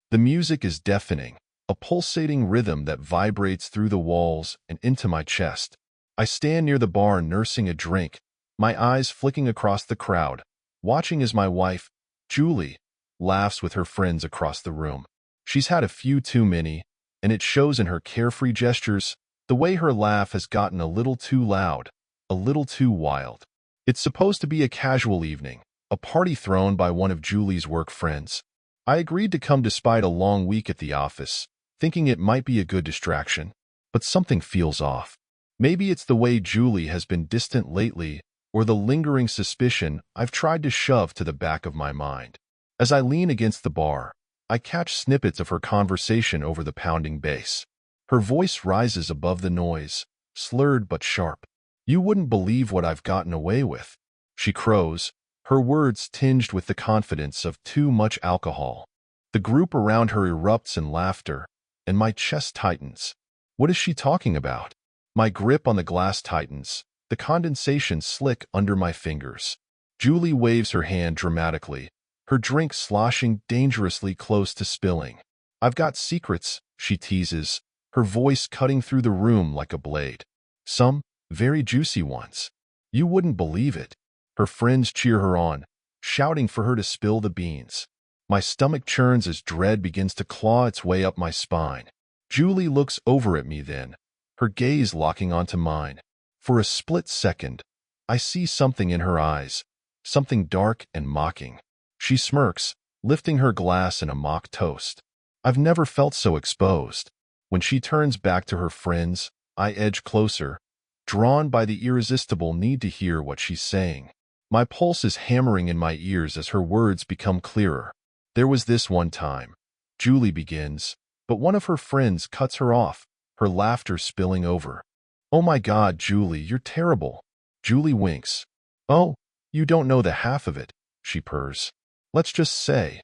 The music is deafening, a pulsating rhythm that vibrates through the walls and into my chest. I stand near the bar nursing a drink, my eyes flicking across the crowd, watching as my wife, Julie, laughs with her friends across the room. She's had a few too many, and it shows in her carefree gestures. The way her laugh has gotten a little too loud, a little too wild. It's supposed to be a casual evening, a party thrown by one of Julie's work friends. I agreed to come despite a long week at the office, thinking it might be a good distraction, but something feels off. Maybe it's the way Julie has been distant lately, or the lingering suspicion I've tried to shove to the back of my mind. As I lean against the bar, I catch snippets of her conversation over the pounding bass. Her voice rises above the noise, slurred but sharp. "You wouldn't believe what I've gotten away with," she crows, her words tinged with the confidence of too much alcohol. The group around her erupts in laughter, and my chest tightens. What is she talking about? My grip on the glass tightens, the condensation slick under my fingers. Julie waves her hand dramatically, her drink sloshing dangerously close to spilling. "I've got secrets," she teases, her voice cutting through the room like a blade. "Some very juicy ones. You wouldn't believe it." Her friends cheer her on, shouting for her to spill the beans. My stomach churns as dread begins to claw its way up my spine. Julie looks over at me then, her gaze locking onto mine. For a split second, I see something in her eyes, something dark and mocking. She smirks, lifting her glass in a mock toast. I've never felt so exposed. When she turns back to her friends, I edge closer, drawn by the irresistible need to hear what she's saying. My pulse is hammering in my ears as her words become clearer. "There was this one time," Julie begins, but one of her friends cuts her off, her laughter spilling over. "Oh my God, Julie, you're terrible." Julie winks. "Oh, you don't know the half of it," she purrs. "Let's just say,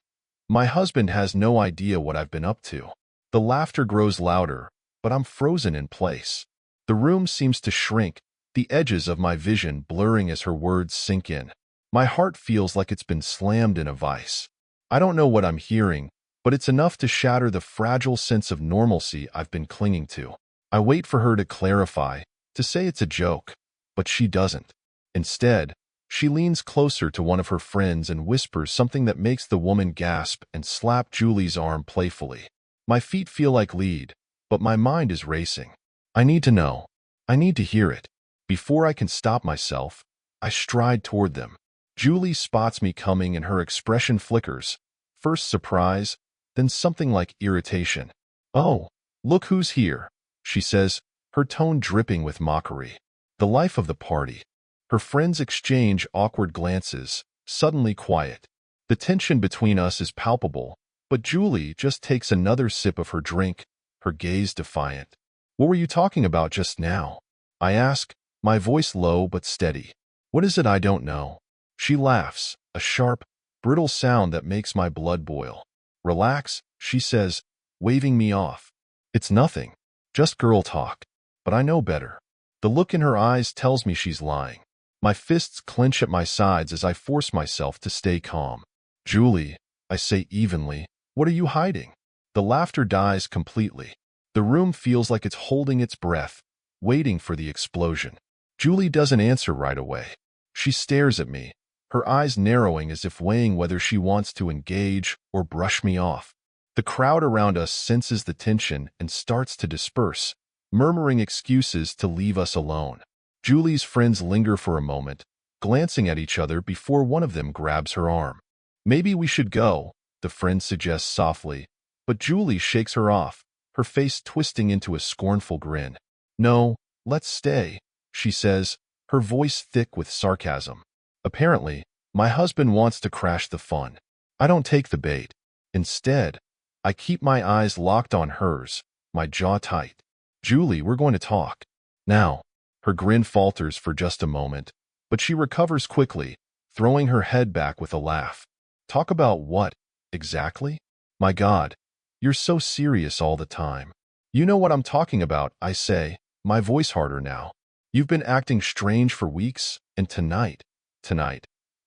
my husband has no idea what I've been up to." The laughter grows louder, but I'm frozen in place. The room seems to shrink, the edges of my vision blurring as her words sink in. My heart feels like it's been slammed in a vice. I don't know what I'm hearing, but it's enough to shatter the fragile sense of normalcy I've been clinging to. I wait for her to clarify, to say it's a joke, but she doesn't. Instead, she leans closer to one of her friends and whispers something that makes the woman gasp and slap Julie's arm playfully. My feet feel like lead, but my mind is racing. I need to know. I need to hear it. Before I can stop myself, I stride toward them. Julie spots me coming and her expression flickers, first surprise, then something like irritation. "Oh, look who's here," she says, her tone dripping with mockery. The life of the party. Her friends exchange awkward glances, suddenly quiet. The tension between us is palpable, but Julie just takes another sip of her drink, her gaze defiant. "What were you talking about just now?" I ask, my voice low but steady. "What is it I don't know?" She laughs, a sharp, brittle sound that makes my blood boil. "Relax," she says, waving me off. "It's nothing, just girl talk." But I know better. The look in her eyes tells me she's lying. My fists clench at my sides as I force myself to stay calm. "Julie," I say evenly, "what are you hiding?" The laughter dies completely. The room feels like it's holding its breath, waiting for the explosion. Julie doesn't answer right away. She stares at me, her eyes narrowing as if weighing whether she wants to engage or brush me off. The crowd around us senses the tension and starts to disperse, murmuring excuses to leave us alone. Julie's friends linger for a moment, glancing at each other before one of them grabs her arm. "Maybe we should go," the friend suggests softly, but Julie shakes her off, her face twisting into a scornful grin. "No, let's stay," she says, her voice thick with sarcasm. Apparently, my husband wants to crash the fun. I don't take the bait. Instead, I keep my eyes locked on hers, my jaw tight. "Julie, we're going to talk. Now." Her grin falters for just a moment, but she recovers quickly, throwing her head back with a laugh. "Talk about what, exactly? My God, you're so serious all the time." "You know what I'm talking about," I say, my voice harder now. "You've been acting strange for weeks, and tonight,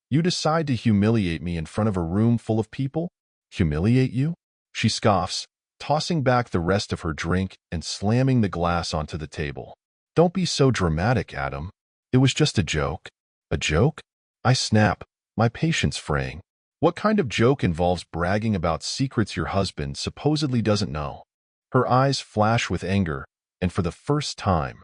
you decide to humiliate me in front of a room full of people?" "Humiliate you?" She scoffs, tossing back the rest of her drink and slamming the glass onto the table. Don't be so dramatic, Adam. It was just a joke. A joke? I snap, my patience fraying. What kind of joke involves bragging about secrets your husband supposedly doesn't know? Her eyes flash with anger, and for the first time,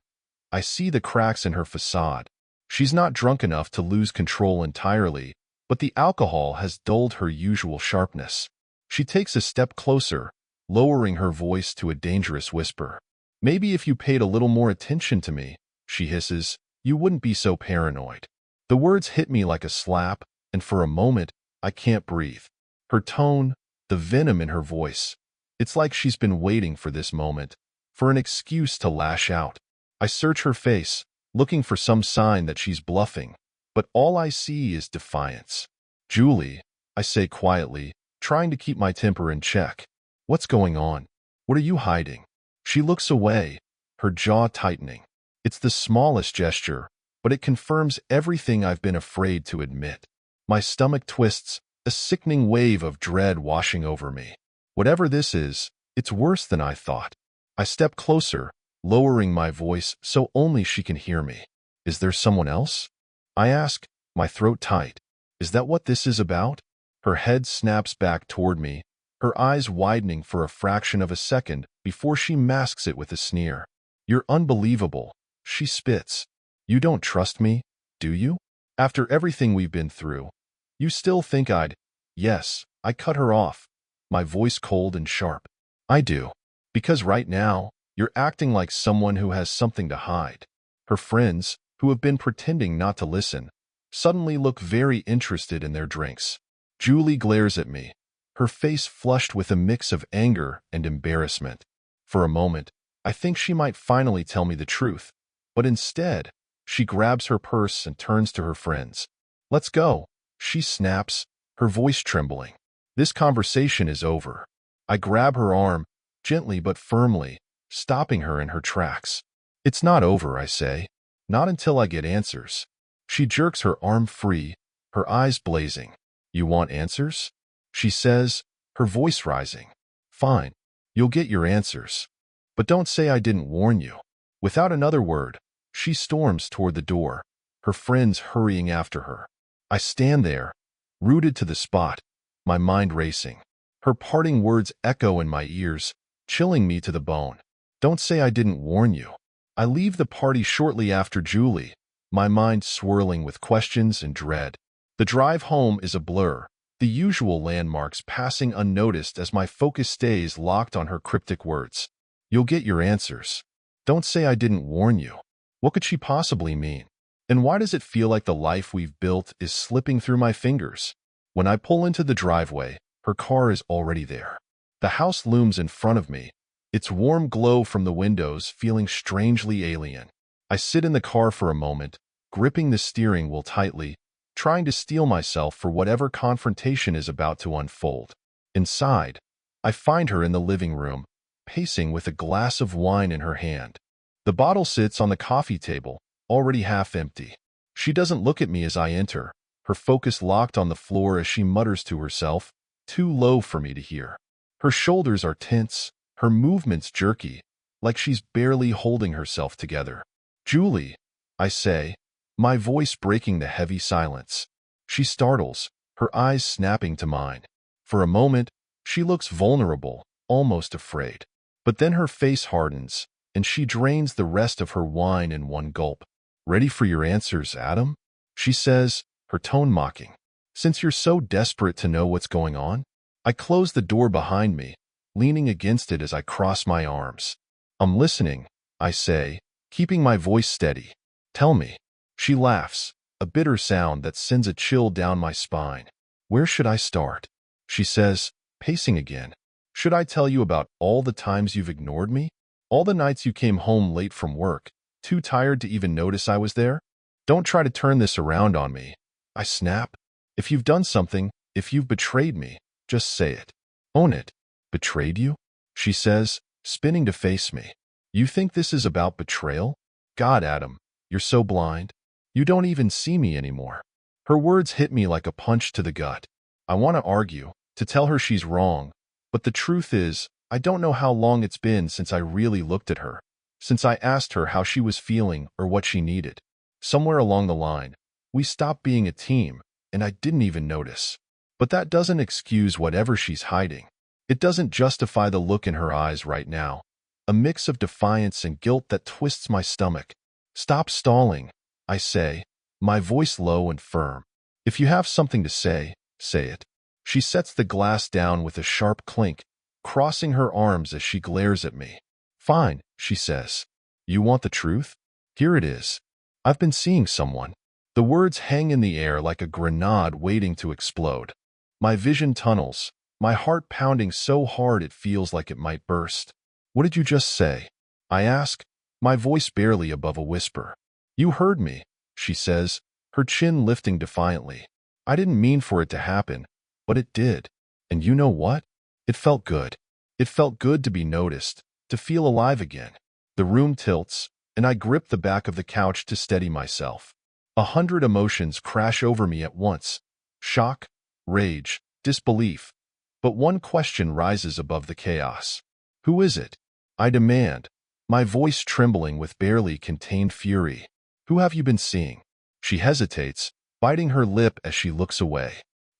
I see the cracks in her facade. She's not drunk enough to lose control entirely, but the alcohol has dulled her usual sharpness. She takes a step closer, lowering her voice to a dangerous whisper. Maybe if you paid a little more attention to me, she hisses, you wouldn't be so paranoid. The words hit me like a slap, and for a moment, I can't breathe. Her tone, the venom in her voice. It's like she's been waiting for this moment, for an excuse to lash out. I search her face, looking for some sign that she's bluffing, but all I see is defiance. Julie, I say quietly, trying to keep my temper in check. What's going on? What are you hiding? She looks away, her jaw tightening. It's the smallest gesture, but it confirms everything I've been afraid to admit. My stomach twists, a sickening wave of dread washing over me. Whatever this is, it's worse than I thought. I step closer, lowering my voice so only she can hear me. Is there someone else? I ask, my throat tight. Is that what this is about? Her head snaps back toward me, her eyes widening for a fraction of a second before she masks it with a sneer. You're unbelievable, she spits. You don't trust me, do you? After everything we've been through, you still think I'd… Yes, I cut her off, my voice cold and sharp. I do. Because right now, you're acting like someone who has something to hide. Her friends, who have been pretending not to listen, suddenly look very interested in their drinks. Julie glares at me, her face flushed with a mix of anger and embarrassment. For a moment, I think she might finally tell me the truth, but instead, she grabs her purse and turns to her friends. Let's go, she snaps, her voice trembling. This conversation is over. I grab her arm, gently but firmly, stopping her in her tracks. It's not over, I say. Not until I get answers. She jerks her arm free, her eyes blazing. You want answers? She says, her voice rising. Fine, you'll get your answers. But don't say I didn't warn you. Without another word, she storms toward the door, her friends hurrying after her. I stand there, rooted to the spot, my mind racing. Her parting words echo in my ears, chilling me to the bone. Don't say I didn't warn you. I leave the party shortly after Julie, my mind swirling with questions and dread. The drive home is a blur, the usual landmarks passing unnoticed as my focus stays locked on her cryptic words. You'll get your answers. Don't say I didn't warn you. What could she possibly mean? And why does it feel like the life we've built is slipping through my fingers? When I pull into the driveway, her car is already there. The house looms in front of me, its warm glow from the windows feeling strangely alien. I sit in the car for a moment, gripping the steering wheel tightly, trying to steel myself for whatever confrontation is about to unfold. Inside, I find her in the living room, pacing with a glass of wine in her hand. The bottle sits on the coffee table, already half empty. She doesn't look at me as I enter, her focus locked on the floor as she mutters to herself, too low for me to hear. Her shoulders are tense, her movements jerky, like she's barely holding herself together. Julie, I say, my voice breaking the heavy silence. She startles, her eyes snapping to mine. For a moment, she looks vulnerable, almost afraid. But then her face hardens, and she drains the rest of her wine in one gulp. Ready for your answers, Adam? She says, her tone mocking. Since you're so desperate to know what's going on? I close the door behind me, leaning against it as I cross my arms. I'm listening, I say, keeping my voice steady. Tell me. She laughs, a bitter sound that sends a chill down my spine. Where should I start? She says, pacing again. Should I tell you about all the times you've ignored me? All the nights you came home late from work, too tired to even notice I was there? Don't try to turn this around on me. I snap. If you've done something, if you've betrayed me, just say it. Own it. Betrayed you? She says, spinning to face me. You think this is about betrayal? God, Adam, you're so blind. You don't even see me anymore. Her words hit me like a punch to the gut. I want to argue, to tell her she's wrong, But the truth is, I don't know how long it's been since I really looked at her, since I asked her how she was feeling or what she needed. Somewhere along the line, we stopped being a team, and I didn't even notice. But that doesn't excuse whatever she's hiding. It doesn't justify the look in her eyes right now, a mix of defiance and guilt that twists my stomach. Stop stalling, I say, my voice low and firm. If you have something to say, say it. She sets the glass down with a sharp clink, crossing her arms as she glares at me. Fine, she says. You want the truth? Here it is. I've been seeing someone. The words hang in the air like a grenade waiting to explode. My vision tunnels, my heart pounding so hard it feels like it might burst. What did you just say? I ask, my voice barely above a whisper. You heard me, she says, her chin lifting defiantly. I didn't mean for it to happen, but it did. And you know what? It felt good. It felt good to be noticed, to feel alive again. The room tilts, and I grip the back of the couch to steady myself. 100 emotions crash over me at once. Shock, rage, disbelief. But one question rises above the chaos. Who is it? I demand, my voice trembling with barely contained fury. Who have you been seeing? She hesitates, biting her lip as she looks away.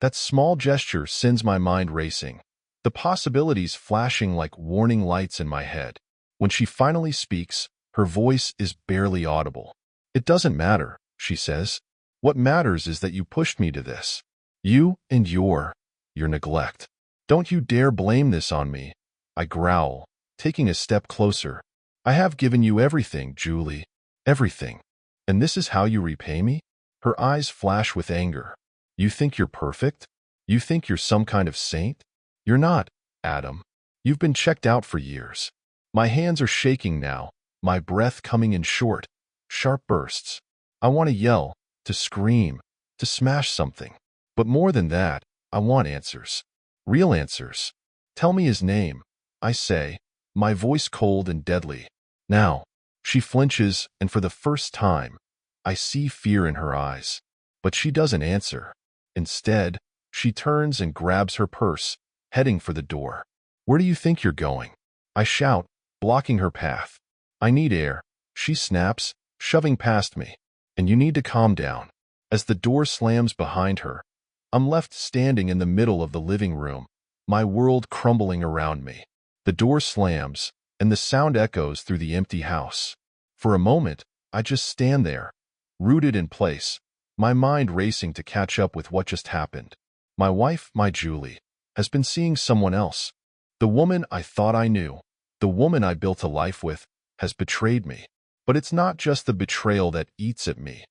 That small gesture sends my mind racing, the possibilities flashing like warning lights in my head. When she finally speaks, her voice is barely audible. It doesn't matter, she says. What matters is that you pushed me to this. You and your neglect. Don't you dare blame this on me, I growl, taking a step closer. I have given you everything, Julie. Everything. And this is how you repay me? Her eyes flash with anger. You think you're perfect? You think you're some kind of saint? You're not, Adam. You've been checked out for years. My hands are shaking now, my breath coming in short, sharp bursts. I want to yell, to scream, to smash something. But more than that, I want answers. Real answers. Tell me his name, I say, my voice cold and deadly. Now, she flinches, and for the first time, I see fear in her eyes. But she doesn't answer. Instead, she turns and grabs her purse, heading for the door. Where do you think you're going? I shout, blocking her path. I need air, she snaps, shoving past me. And you need to calm down. As the door slams behind her, I'm left standing in the middle of the living room, my world crumbling around me. The door slams, and the sound echoes through the empty house. For a moment, I just stand there, rooted in place, my mind racing to catch up with what just happened. My wife, my Julie, has been seeing someone else. The woman I thought I knew, the woman I built a life with, has betrayed me. But it's not just the betrayal that eats at me.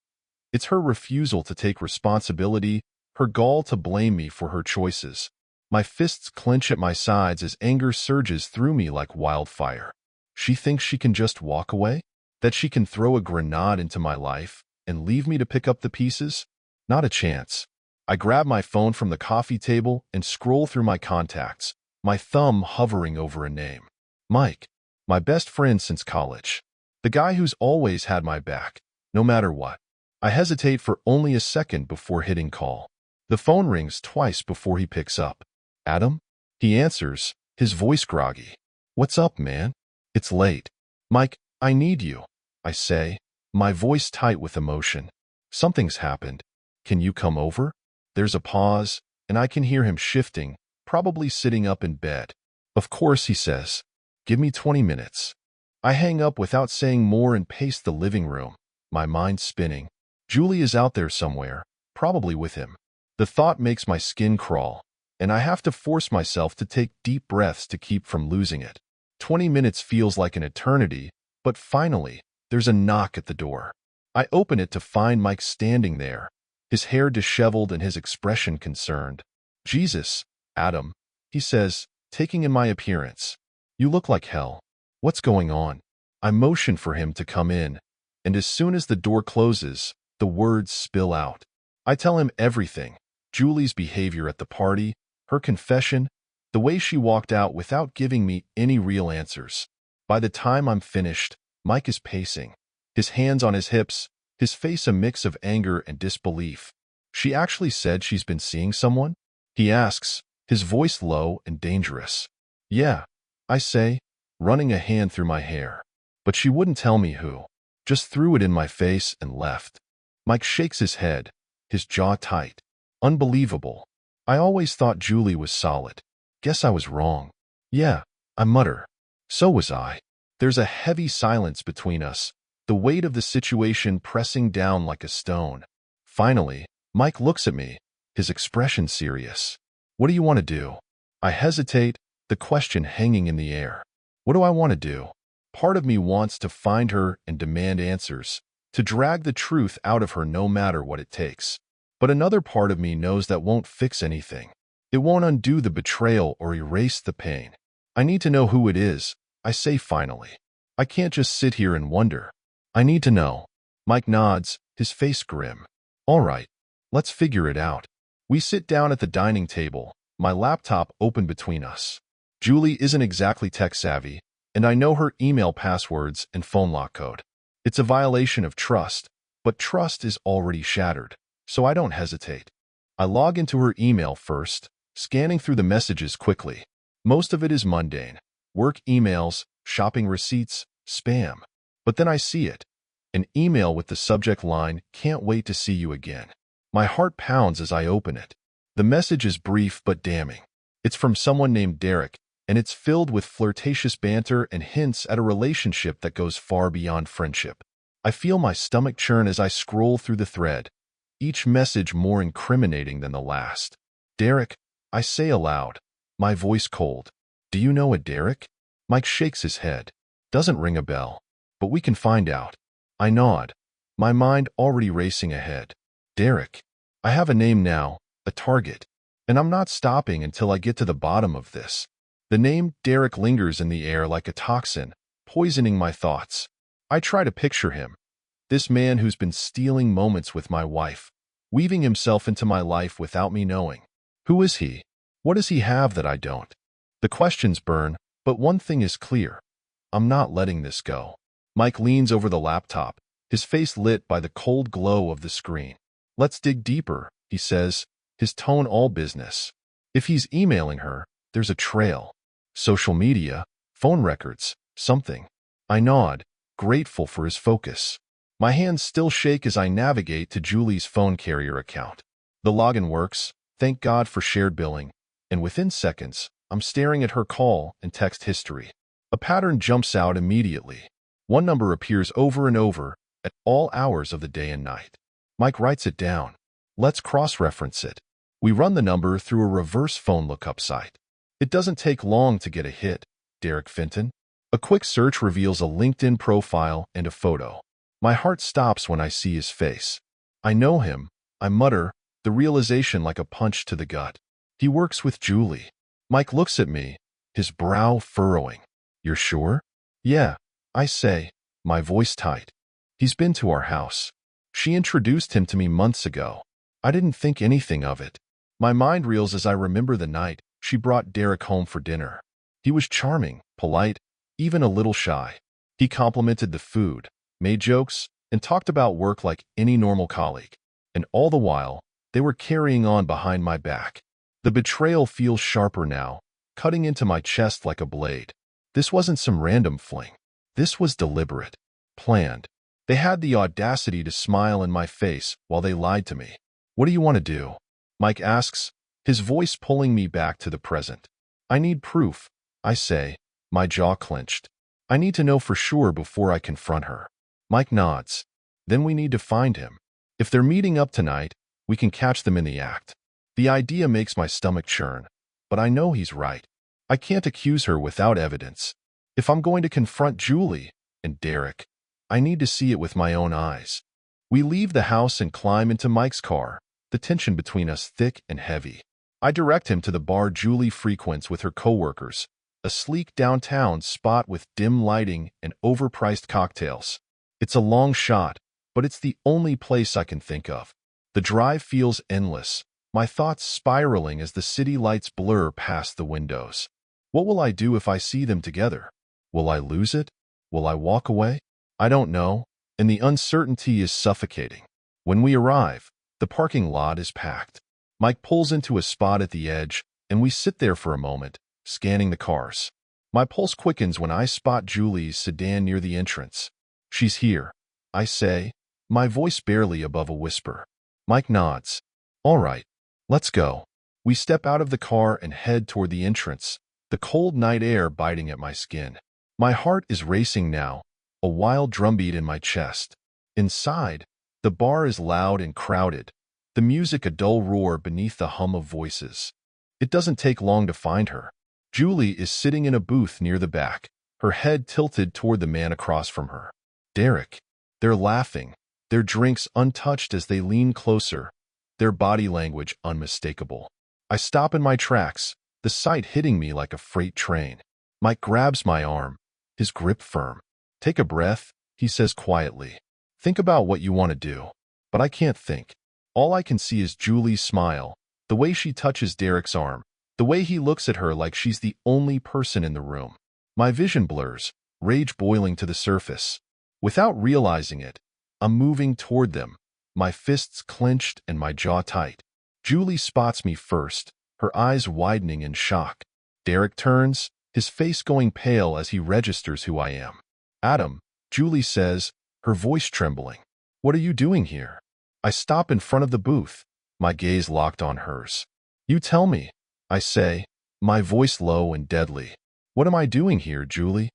It's her refusal to take responsibility, her gall to blame me for her choices. My fists clench at my sides as anger surges through me like wildfire. She thinks she can just walk away? That she can throw a grenade into my life and leave me to pick up the pieces? Not a chance. I grab my phone from the coffee table and scroll through my contacts, my thumb hovering over a name. Mike, my best friend since college. The guy who's always had my back, no matter what. I hesitate for only a second before hitting call. The phone rings twice before he picks up. Adam? He answers, his voice groggy. What's up, man? It's late. Mike, I need you, I say, my voice tight with emotion. Something's happened. Can you come over? There's a pause, and I can hear him shifting, probably sitting up in bed. Of course, he says. Give me 20 minutes. I hang up without saying more and pace the living room, my mind spinning. Julie is out there somewhere, probably with him. The thought makes my skin crawl, and I have to force myself to take deep breaths to keep from losing it. 20 minutes feels like an eternity, but finally, there's a knock at the door. I open it to find Mike standing there, his hair disheveled and his expression concerned. Jesus, Adam, he says, taking in my appearance. You look like hell. What's going on? I motion for him to come in, and as soon as the door closes, the words spill out. I tell him everything, Julie's behavior at the party, her confession, the way she walked out without giving me any real answers. By the time I'm finished, Mike is pacing, his hands on his hips, his face a mix of anger and disbelief. She actually said she's been seeing someone? He asks, his voice low and dangerous. Yeah, I say, running a hand through my hair. But she wouldn't tell me who. Just threw it in my face and left. Mike shakes his head, his jaw tight. Unbelievable. I always thought Julie was solid. Guess I was wrong. Yeah, I mutter. So was I. There's a heavy silence between us, the weight of the situation pressing down like a stone. Finally, Mike looks at me, his expression serious. What do you want to do? I hesitate, the question hanging in the air. What do I want to do? Part of me wants to find her and demand answers, to drag the truth out of her no matter what it takes. But another part of me knows that won't fix anything. It won't undo the betrayal or erase the pain. I need to know who it is, I say finally. I can't just sit here and wonder. I need to know. Mike nods, his face grim. All right, let's figure it out. We sit down at the dining table, my laptop open between us. Julie isn't exactly tech-savvy, and I know her email passwords and phone lock code. It's a violation of trust, but trust is already shattered, so I don't hesitate. I log into her email first, scanning through the messages quickly. Most of it is mundane. Work emails, shopping receipts, spam. But then I see it. An email with the subject line, "Can't wait to see you again." My heart pounds as I open it. The message is brief but damning. It's from someone named Derek, and it's filled with flirtatious banter and hints at a relationship that goes far beyond friendship. I feel my stomach churn as I scroll through the thread, each message more incriminating than the last. Derek, I say aloud, my voice cold. Do you know a Derek? Mike shakes his head. Doesn't ring a bell, but we can find out. I nod, my mind already racing ahead. Derek. I have a name now, a target, and I'm not stopping until I get to the bottom of this. The name Derek lingers in the air like a toxin, poisoning my thoughts. I try to picture him, this man who's been stealing moments with my wife, weaving himself into my life without me knowing. Who is he? What does he have that I don't? The questions burn, but one thing is clear. I'm not letting this go. Mike leans over the laptop, his face lit by the cold glow of the screen. Let's dig deeper, he says, his tone all business. If he's emailing her, there's a trail. Social media, phone records, something. I nod, grateful for his focus. My hands still shake as I navigate to Julie's phone carrier account. The login works, thank God for shared billing, and within seconds, I'm staring at her call and text history. A pattern jumps out immediately. One number appears over and over at all hours of the day and night. Mike writes it down. Let's cross-reference it. We run the number through a reverse phone lookup site. It doesn't take long to get a hit, Derek Finton. A quick search reveals a LinkedIn profile and a photo. My heart stops when I see his face. I know him, I mutter, the realization like a punch to the gut. He works with Julie. Mike looks at me, his brow furrowing. You're sure? Yeah, I say, my voice tight. He's been to our house. She introduced him to me months ago. I didn't think anything of it. My mind reels as I remember the night she brought Derek home for dinner. He was charming, polite, even a little shy. He complimented the food, made jokes, and talked about work like any normal colleague. And all the while, they were carrying on behind my back. The betrayal feels sharper now, cutting into my chest like a blade. This wasn't some random fling. This was deliberate, planned. They had the audacity to smile in my face while they lied to me. What do you want to do? Mike asks, his voice pulling me back to the present. I need proof, I say, my jaw clenched. I need to know for sure before I confront her. Mike nods. Then we need to find him. If they're meeting up tonight, we can catch them in the act. The idea makes my stomach churn, but I know he's right. I can't accuse her without evidence. If I'm going to confront Julie and Derek, I need to see it with my own eyes. We leave the house and climb into Mike's car, the tension between us thick and heavy. I direct him to the bar Julie frequents with her coworkers, a sleek downtown spot with dim lighting and overpriced cocktails. It's a long shot, but it's the only place I can think of. The drive feels endless, my thoughts spiraling as the city lights blur past the windows. What will I do if I see them together? Will I lose it? Will I walk away? I don't know, and the uncertainty is suffocating. When we arrive, the parking lot is packed. Mike pulls into a spot at the edge, and we sit there for a moment, scanning the cars. My pulse quickens when I spot Julie's sedan near the entrance. She's here, I say, my voice barely above a whisper. Mike nods. All right, let's go. We step out of the car and head toward the entrance, the cold night air biting at my skin. My heart is racing now, a wild drumbeat in my chest. Inside, the bar is loud and crowded, the music a dull roar beneath the hum of voices. It doesn't take long to find her. Julie is sitting in a booth near the back, her head tilted toward the man across from her. Derek. They're laughing, their drinks untouched as they lean closer, their body language unmistakable. I stop in my tracks, the sight hitting me like a freight train. Mike grabs my arm, his grip firm. Take a breath, he says quietly. Think about what you want to do. But I can't think. All I can see is Julie's smile, the way she touches Derek's arm, the way he looks at her like she's the only person in the room. My vision blurs, rage boiling to the surface. Without realizing it, I'm moving toward them, my fists clenched and my jaw tight. Julie spots me first, her eyes widening in shock. Derek turns, his face going pale as he registers who I am. Adam, Julie says, her voice trembling. What are you doing here? I stop in front of the booth, my gaze locked on hers. You tell me, I say, my voice low and deadly. What am I doing here, Julie?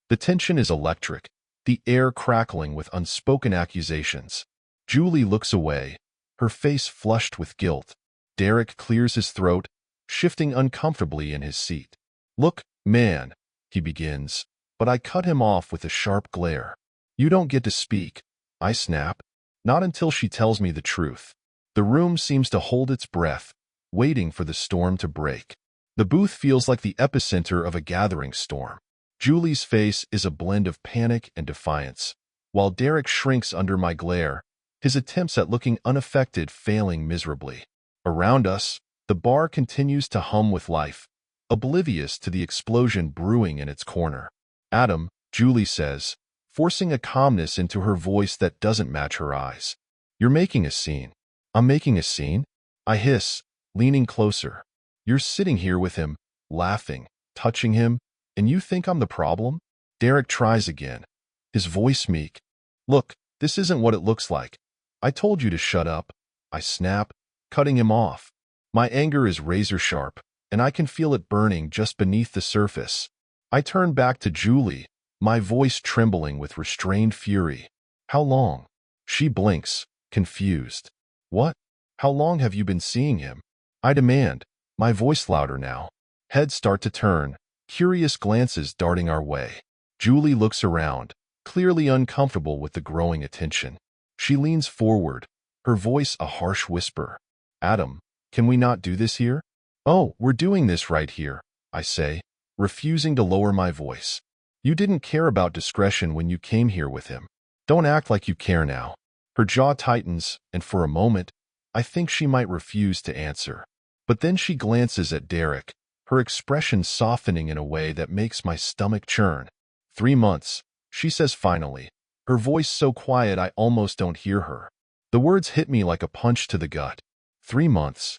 The tension is electric, the air crackling with unspoken accusations. Julie looks away, her face flushed with guilt. Derek clears his throat, shifting uncomfortably in his seat. Look, man, he begins, but I cut him off with a sharp glare. You don't get to speak, I snap. Not until she tells me the truth. The room seems to hold its breath, waiting for the storm to break. The booth feels like the epicenter of a gathering storm. Julie's face is a blend of panic and defiance, while Derek shrinks under my glare, his attempts at looking unaffected failing miserably. Around us, the bar continues to hum with life, oblivious to the explosion brewing in its corner. Adam, Julie says, forcing a calmness into her voice that doesn't match her eyes. You're making a scene. I'm making a scene? I hiss, leaning closer. You're sitting here with him, laughing, touching him, and you think I'm the problem? Derek tries again, his voice meek. Look, this isn't what it looks like. I told you to shut up. I snap, cutting him off. My anger is razor sharp, and I can feel it burning just beneath the surface. I turn back to Julie, my voice trembling with restrained fury. How long? She blinks, confused. What? How long have you been seeing him? I demand, my voice louder now. Heads start to turn, curious glances darting our way. Julie looks around, clearly uncomfortable with the growing attention. She leans forward, her voice a harsh whisper. Adam, can we not do this here? Oh, we're doing this right here, I say, refusing to lower my voice. You didn't care about discretion when you came here with him. Don't act like you care now. Her jaw tightens, and for a moment, I think she might refuse to answer. But then she glances at Derek, her expression softening in a way that makes my stomach churn. 3 months, she says finally, her voice so quiet I almost don't hear her. The words hit me like a punch to the gut. 3 months.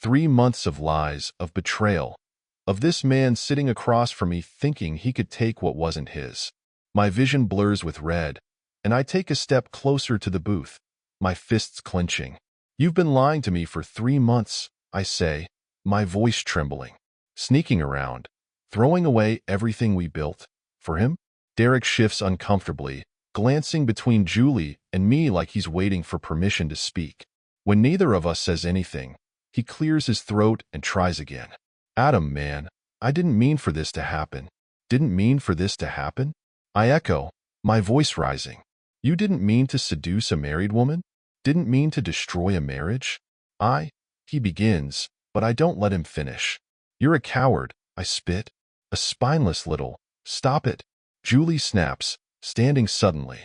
3 months of lies, of betrayal, of this man sitting across from me thinking he could take what wasn't his. My vision blurs with red, and I take a step closer to the booth, my fists clenching. You've been lying to me for 3 months, I say, my voice trembling. Sneaking around, throwing away everything we built. For him? Derek shifts uncomfortably, glancing between Julie and me like he's waiting for permission to speak. When neither of us says anything, he clears his throat and tries again. Adam, man, I didn't mean for this to happen. Didn't mean for this to happen? I echo, my voice rising. You didn't mean to seduce a married woman? Didn't mean to destroy a marriage? He begins, but I don't let him finish. You're a coward, I spit. A spineless little. Stop it. Julie snaps, standing suddenly.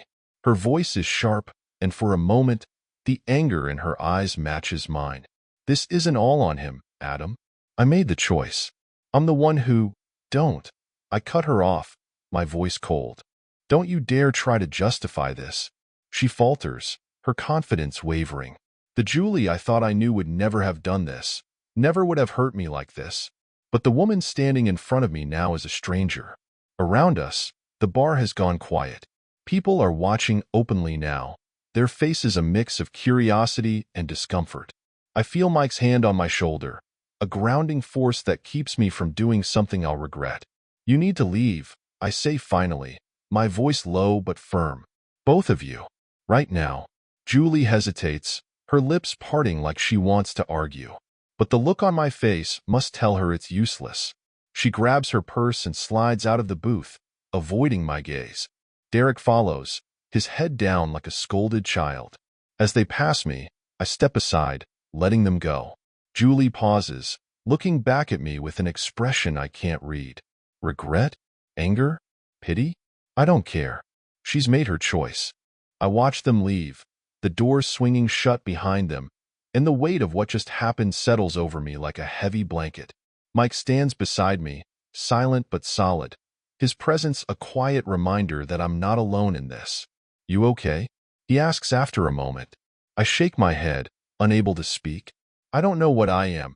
Her voice is sharp, and for a moment, the anger in her eyes matches mine. This isn't all on him, Adam. I made the choice. I'm the one who... Don't. I cut her off, my voice cold. Don't you dare try to justify this. She falters, her confidence wavering. The Julie I thought I knew would never have done this, never would have hurt me like this. But the woman standing in front of me now is a stranger. Around us, the bar has gone quiet. People are watching openly now, their faces a mix of curiosity and discomfort. I feel Mike's hand on my shoulder, a grounding force that keeps me from doing something I'll regret. You need to leave, I say finally, my voice low but firm. Both of you. Right now. Julie hesitates, her lips parting like she wants to argue. But the look on my face must tell her it's useless. She grabs her purse and slides out of the booth, avoiding my gaze. Derek follows, his head down like a scolded child. As they pass me, I step aside, letting them go. Julie pauses, looking back at me with an expression I can't read. Regret? Anger? Pity? I don't care. She's made her choice. I watch them leave, the doors swinging shut behind them, and the weight of what just happened settles over me like a heavy blanket. Mike stands beside me, silent but solid, his presence a quiet reminder that I'm not alone in this. You okay? He asks after a moment. I shake my head, unable to speak. I don't know what I am.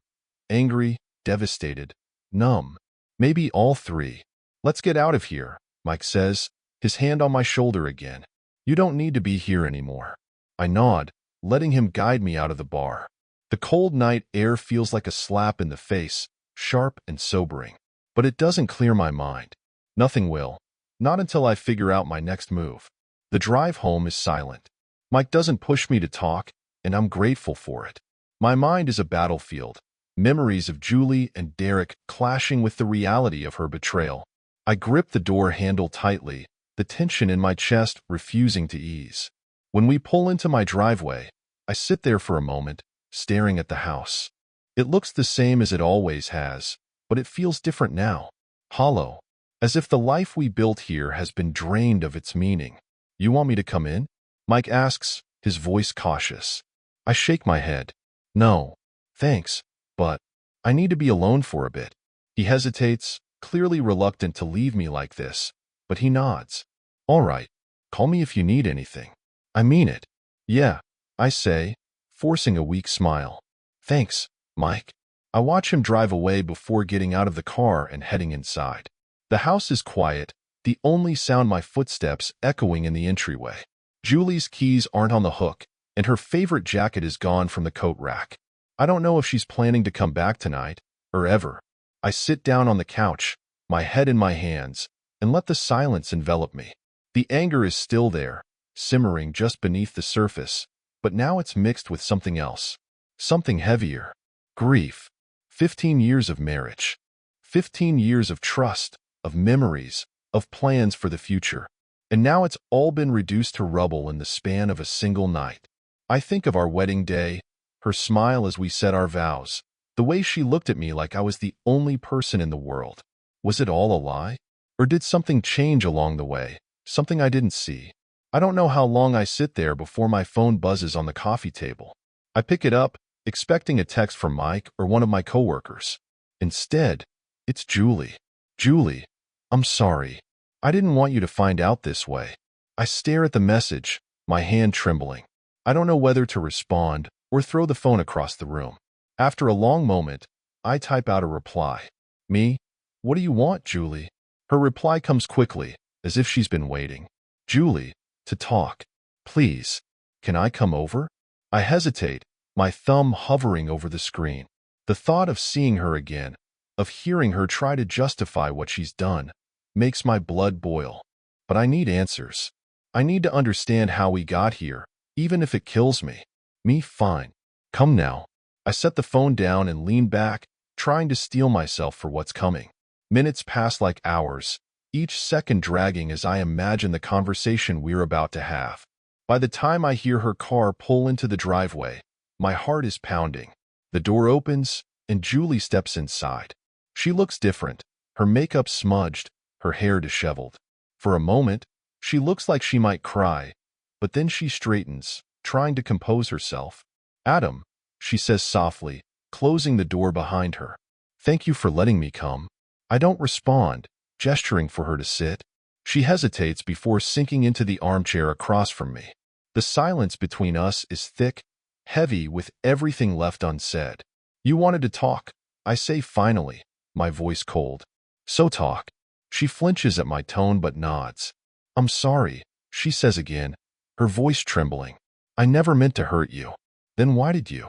Angry, devastated, numb. Maybe all three. Let's get out of here, Mike says, his hand on my shoulder again. You don't need to be here anymore. I nod, letting him guide me out of the bar. The cold night air feels like a slap in the face, sharp and sobering. But it doesn't clear my mind. Nothing will. Not until I figure out my next move. The drive home is silent. Mike doesn't push me to talk, and I'm grateful for it. My mind is a battlefield, memories of Julie and Derek clashing with the reality of her betrayal. I grip the door handle tightly, the tension in my chest refusing to ease. When we pull into my driveway, I sit there for a moment, staring at the house. It looks the same as it always has, but it feels different now. Hollow, as if the life we built here has been drained of its meaning. You want me to come in? Mike asks, his voice cautious. I shake my head. No, thanks, but I need to be alone for a bit. He hesitates, clearly reluctant to leave me like this, but he nods. All right, call me if you need anything. I mean it. Yeah, I say, forcing a weak smile. Thanks, Mike. I watch him drive away before getting out of the car and heading inside. The house is quiet, the only sound my footsteps echoing in the entryway. Julie's keys aren't on the hook, and her favorite jacket is gone from the coat rack. I don't know if she's planning to come back tonight, or ever. I sit down on the couch, my head in my hands, and let the silence envelop me. The anger is still there, simmering just beneath the surface, but now it's mixed with something else. Something heavier. Grief. 15 years of marriage. 15 years of trust, of memories, of plans for the future. And now it's all been reduced to rubble in the span of a single night. I think of our wedding day, her smile as we said our vows, the way she looked at me like I was the only person in the world. Was it all a lie? Or did something change along the way, something I didn't see? I don't know how long I sit there before my phone buzzes on the coffee table. I pick it up, expecting a text from Mike or one of my coworkers. Instead, it's Julie. Julie, I'm sorry. I didn't want you to find out this way. I stare at the message, my hand trembling. I don't know whether to respond or throw the phone across the room. After a long moment, I type out a reply. Me? What do you want, Julie? Her reply comes quickly, as if she's been waiting. Julie, to talk. Please. Can I come over? I hesitate, my thumb hovering over the screen. The thought of seeing her again, of hearing her try to justify what she's done, makes my blood boil. But I need answers. I need to understand how we got here, even if it kills me. Me, fine. Come now. I set the phone down and lean back, trying to steel myself for what's coming. Minutes pass like hours, each second dragging as I imagine the conversation we're about to have. By the time I hear her car pull into the driveway, my heart is pounding. The door opens, and Julie steps inside. She looks different, her makeup smudged, her hair disheveled. For a moment, she looks like she might cry, but then she straightens, trying to compose herself. Adam, she says softly, closing the door behind her. Thank you for letting me come. I don't respond, gesturing for her to sit. She hesitates before sinking into the armchair across from me. The silence between us is thick, heavy with everything left unsaid. You wanted to talk, I say finally, my voice cold. So talk. She flinches at my tone but nods. I'm sorry, she says again, her voice trembling. I never meant to hurt you. Then why did you?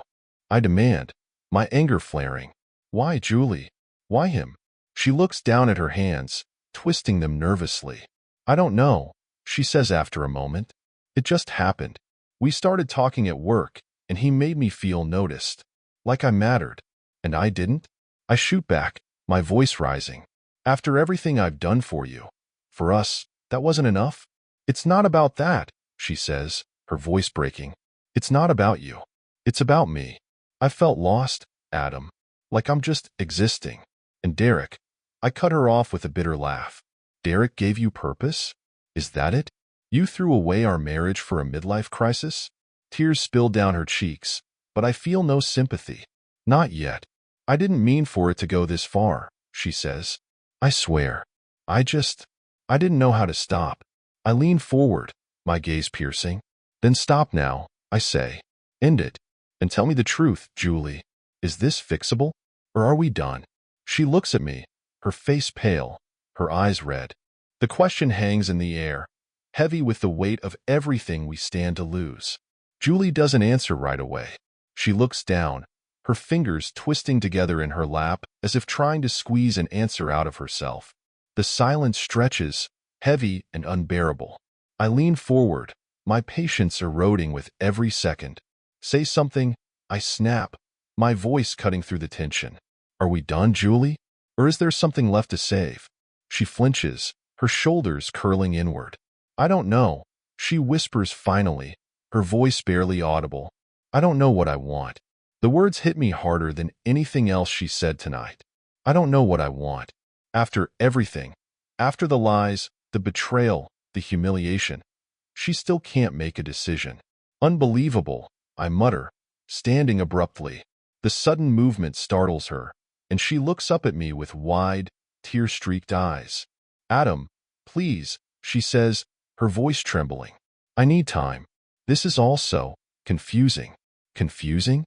I demand, my anger flaring. Why, Julie? Why him? She looks down at her hands, twisting them nervously. I don't know, she says after a moment. It just happened. We started talking at work, and he made me feel noticed. Like I mattered. And I didn't? I shoot back, my voice rising. After everything I've done for you. For us, that wasn't enough? It's not about that, she says, her voice breaking. It's not about you. It's about me. I felt lost, Adam. Like I'm just existing. And Derek. I cut her off with a bitter laugh. Derek gave you purpose? Is that it? You threw away our marriage for a midlife crisis? Tears spill down her cheeks, but I feel no sympathy. Not yet. I didn't mean for it to go this far, she says. I swear. I didn't know how to stop. I lean forward, my gaze piercing. Then stop now, I say. End it. And tell me the truth, Julie. Is this fixable? Or are we done? She looks at me, her face pale, her eyes red. The question hangs in the air, heavy with the weight of everything we stand to lose. Julie doesn't answer right away. She looks down, her fingers twisting together in her lap as if trying to squeeze an answer out of herself. The silence stretches, heavy and unbearable. I lean forward, my patience eroding with every second. Say something, I snap, my voice cutting through the tension. Are we done, Julie? Or is there something left to save? She flinches, her shoulders curling inward. I don't know, she whispers finally, her voice barely audible. I don't know what I want. The words hit me harder than anything else she said tonight. I don't know what I want. After everything, after the lies, the betrayal, the humiliation, she still can't make a decision. Unbelievable, I mutter, standing abruptly. The sudden movement startles her, and she looks up at me with wide, tear-streaked eyes. Adam, please, she says, her voice trembling. I need time. This is all so confusing. Confusing?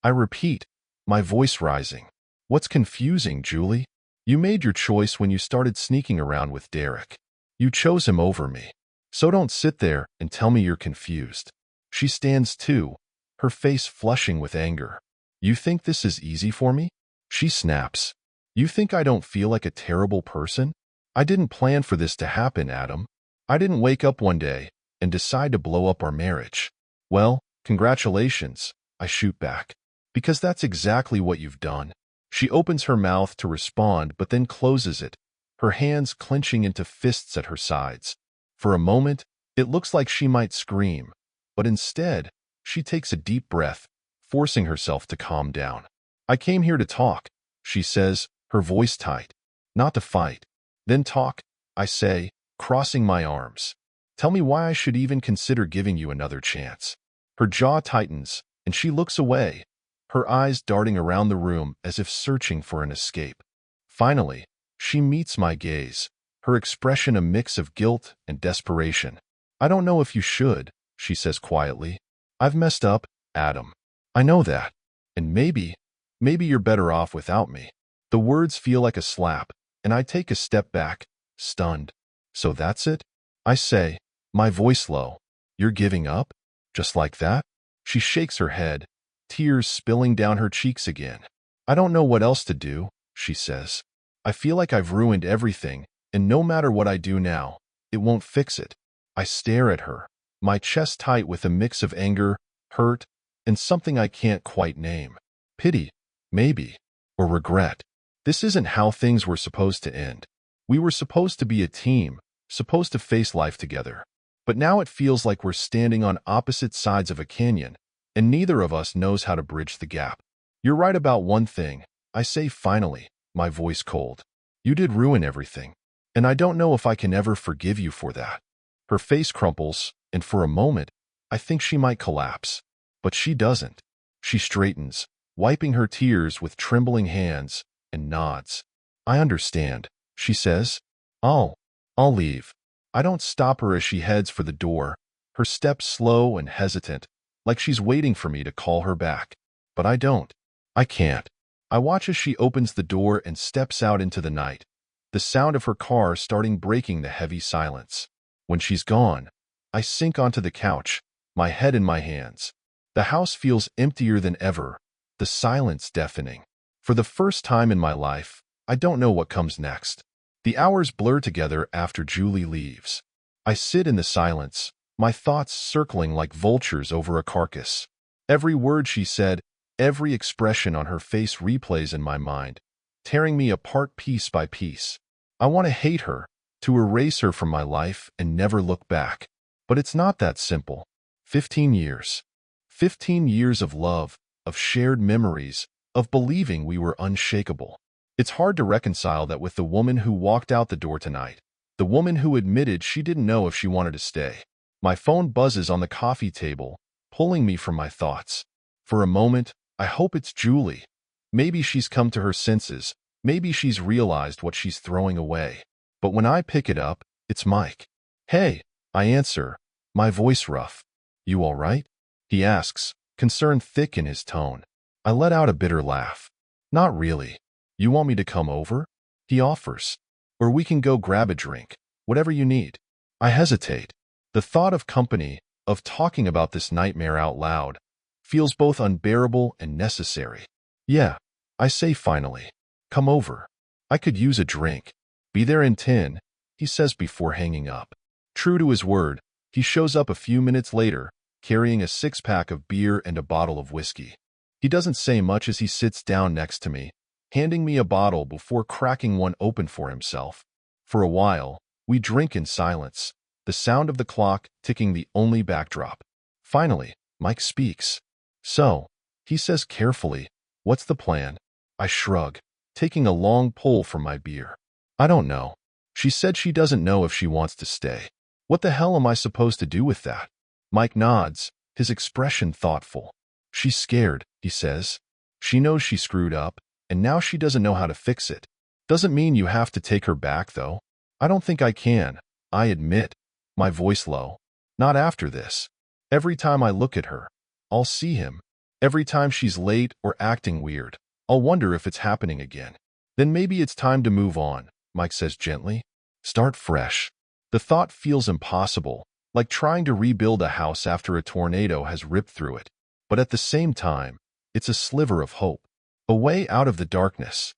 I repeat, my voice rising. What's confusing, Julie? You made your choice when you started sneaking around with Derek. You chose him over me. So don't sit there and tell me you're confused. She stands too, her face flushing with anger. You think this is easy for me? She snaps. You think I don't feel like a terrible person? I didn't plan for this to happen, Adam. I didn't wake up one day and decide to blow up our marriage. Well, congratulations, I shoot back. Because that's exactly what you've done. She opens her mouth to respond but then closes it, her hands clenching into fists at her sides. For a moment, it looks like she might scream, but instead, she takes a deep breath, forcing herself to calm down. I came here to talk, she says, her voice tight. Not to fight. Then talk, I say, crossing my arms. Tell me why I should even consider giving you another chance. Her jaw tightens, and she looks away, her eyes darting around the room as if searching for an escape. Finally, she meets my gaze, her expression a mix of guilt and desperation. I don't know if you should, she says quietly. I've messed up, Adam. I know that. And maybe you're better off without me. The words feel like a slap, and I take a step back, stunned. So that's it? I say, my voice low. You're giving up? Just like that? She shakes her head, tears spilling down her cheeks again. I don't know what else to do, she says. I feel like I've ruined everything, and no matter what I do now, it won't fix it. I stare at her, my chest tight with a mix of anger, hurt, and something I can't quite name. Pity, maybe, or regret. This isn't how things were supposed to end. We were supposed to be a team, supposed to face life together. But now it feels like we're standing on opposite sides of a canyon, and neither of us knows how to bridge the gap. You're right about one thing, I say finally, my voice cold. You did ruin everything, and I don't know if I can ever forgive you for that. Her face crumples, and for a moment, I think she might collapse. But she doesn't. She straightens, wiping her tears with trembling hands, and nods. I understand, she says. I'll leave. I don't stop her as she heads for the door, her steps slow and hesitant, like she's waiting for me to call her back. But I don't. I can't. I watch as she opens the door and steps out into the night, the sound of her car starting breaking the heavy silence. When she's gone, I sink onto the couch, my head in my hands. The house feels emptier than ever, the silence deafening. For the first time in my life, I don't know what comes next. The hours blur together after Julie leaves. I sit in the silence, my thoughts circling like vultures over a carcass. Every word she said, every expression on her face replays in my mind, tearing me apart piece by piece. I want to hate her, to erase her from my life and never look back. But it's not that simple. 15 years. 15 years of love, of shared memories, of believing we were unshakable. It's hard to reconcile that with the woman who walked out the door tonight, the woman who admitted she didn't know if she wanted to stay. My phone buzzes on the coffee table, pulling me from my thoughts. For a moment, I hope it's Julie. Maybe she's come to her senses. Maybe she's realized what she's throwing away. But when I pick it up, it's Mike. "Hey," I answer, my voice rough. "You all right?" he asks, concern thick in his tone. I let out a bitter laugh. "Not really. You want me to come over?" he offers. "Or we can go grab a drink, whatever you need." I hesitate. The thought of company, of talking about this nightmare out loud, feels both unbearable and necessary. "Yeah," I say finally. "Come over. I could use a drink." "Be there in 10, he says before hanging up. True to his word, he shows up a few minutes later, carrying a six-pack of beer and a bottle of whiskey. He doesn't say much as he sits down next to me, handing me a bottle before cracking one open for himself. For a while, we drink in silence, the sound of the clock ticking the only backdrop. Finally, Mike speaks. "So," he says carefully, "what's the plan?" I shrug, taking a long pull from my beer. "I don't know. She said she doesn't know if she wants to stay." "What the hell am I supposed to do with that?" Mike nods, his expression thoughtful. "She's scared," he says. "She knows she screwed up, and now she doesn't know how to fix it. Doesn't mean you have to take her back, though." "I don't think I can," I admit, my voice low. "Not after this. Every time I look at her, I'll see him. Every time she's late or acting weird, I'll wonder if it's happening again. Then maybe it's time to move on," Mike says gently. "Start fresh." The thought feels impossible, like trying to rebuild a house after a tornado has ripped through it. But at the same time, it's a sliver of hope, a way out of the darkness.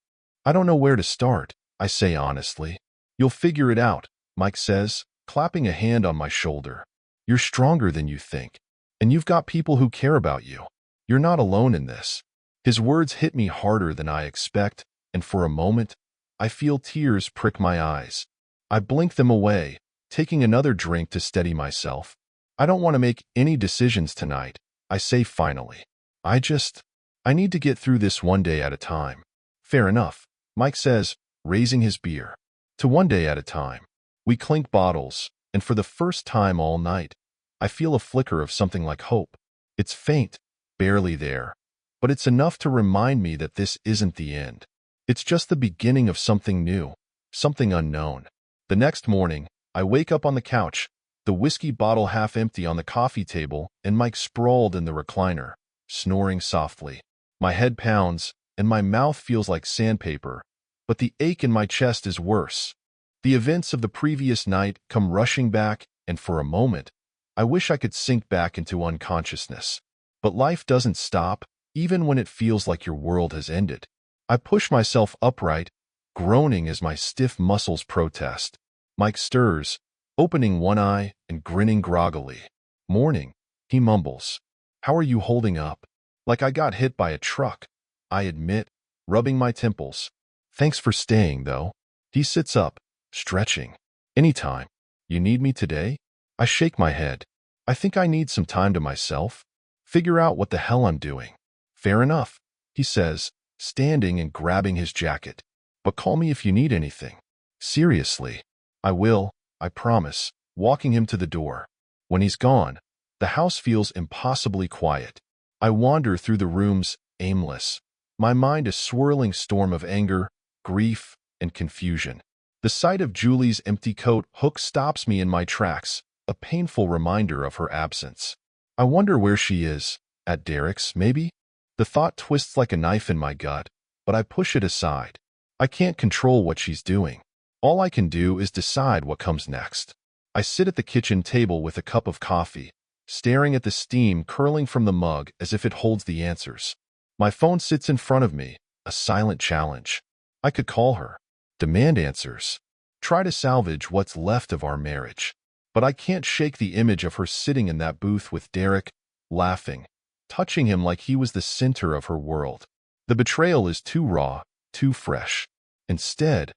"I don't know where to start," I say honestly. "You'll figure it out," Mike says, clapping a hand on my shoulder. "You're stronger than you think, and you've got people who care about you. You're not alone in this." His words hit me harder than I expect, and for a moment, I feel tears prick my eyes. I blink them away, taking another drink to steady myself. "I don't want to make any decisions tonight," I say finally. I need to get through this one day at a time." "Fair enough," Mike says, raising his beer. "To one day at a time." We clink bottles, and for the first time all night, I feel a flicker of something like hope. It's faint, barely there, but it's enough to remind me that this isn't the end. It's just the beginning of something new, something unknown. The next morning, I wake up on the couch, the whiskey bottle half empty on the coffee table, and Mike sprawled in the recliner, snoring softly. My head pounds, and my mouth feels like sandpaper, but the ache in my chest is worse. The events of the previous night come rushing back, and for a moment, I wish I could sink back into unconsciousness. But life doesn't stop, even when it feels like your world has ended. I push myself upright, groaning as my stiff muscles protest. Mike stirs, opening one eye and grinning groggily. "Morning," he mumbles. "How are you holding up?" "Like I got hit by a truck," I admit, rubbing my temples. "Thanks for staying, though." He sits up, stretching. "Anytime. You need me today?" I shake my head. "I think I need some time to myself. Figure out what the hell I'm doing." "Fair enough," he says, standing and grabbing his jacket. "But call me if you need anything." "Seriously." "I will, I promise," walking him to the door. When he's gone, the house feels impossibly quiet. I wander through the rooms, aimless, my mind a swirling storm of anger, grief, and confusion. The sight of Julie's empty coat hook stops me in my tracks, a painful reminder of her absence. I wonder where she is. At Derek's, maybe? The thought twists like a knife in my gut, but I push it aside. I can't control what she's doing. All I can do is decide what comes next. I sit at the kitchen table with a cup of coffee, staring at the steam curling from the mug as if it holds the answers. My phone sits in front of me, a silent challenge. I could call her, demand answers, try to salvage what's left of our marriage. But I can't shake the image of her sitting in that booth with Derek, laughing, touching him like he was the center of her world. The betrayal is too raw, too fresh. Instead,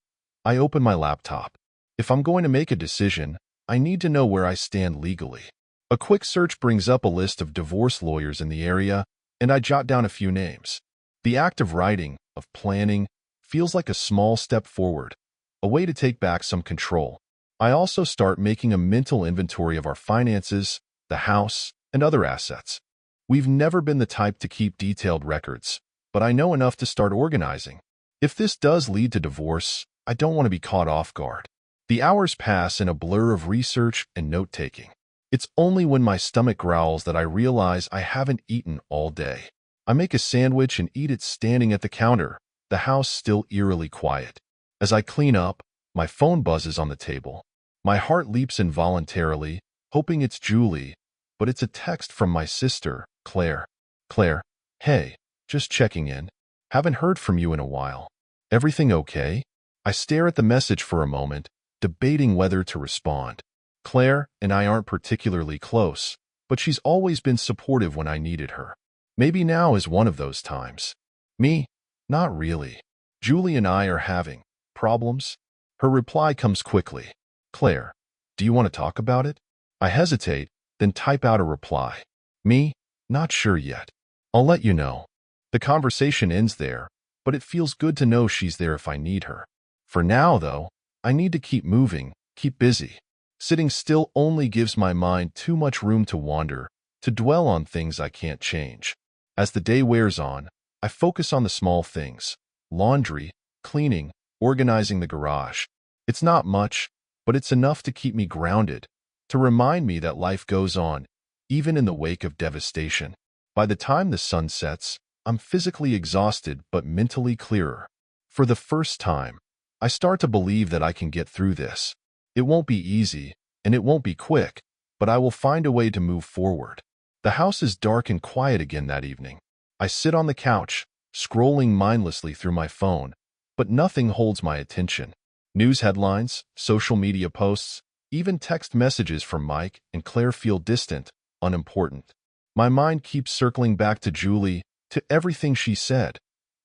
I open my laptop. If I'm going to make a decision, I need to know where I stand legally. A quick search brings up a list of divorce lawyers in the area, and I jot down a few names. The act of writing, of planning, feels like a small step forward, a way to take back some control. I also start making a mental inventory of our finances, the house, and other assets. We've never been the type to keep detailed records, but I know enough to start organizing. If this does lead to divorce, I don't want to be caught off guard. The hours pass in a blur of research and note-taking. It's only when my stomach growls that I realize I haven't eaten all day. I make a sandwich and eat it standing at the counter, the house still eerily quiet. As I clean up, my phone buzzes on the table. My heart leaps involuntarily, hoping it's Julie, but it's a text from my sister, Claire. Claire, hey, just checking in. Haven't heard from you in a while. Everything okay? I stare at the message for a moment, debating whether to respond. Claire and I aren't particularly close, but she's always been supportive when I needed her. Maybe now is one of those times. Me? Not really. Julie and I are having problems. Her reply comes quickly. Claire, do you want to talk about it? I hesitate, then type out a reply. Me? Not sure yet. I'll let you know. The conversation ends there, but it feels good to know she's there if I need her. For now, though, I need to keep moving, keep busy. Sitting still only gives my mind too much room to wander, to dwell on things I can't change. As the day wears on, I focus on the small things: laundry, cleaning, organizing the garage. It's not much, but it's enough to keep me grounded, to remind me that life goes on, even in the wake of devastation. By the time the sun sets, I'm physically exhausted but mentally clearer. For the first time, I start to believe that I can get through this. It won't be easy, and it won't be quick, but I will find a way to move forward. The house is dark and quiet again that evening. I sit on the couch, scrolling mindlessly through my phone, but nothing holds my attention. News headlines, social media posts, even text messages from Mike and Claire feel distant, unimportant. My mind keeps circling back to Julie, to everything she said,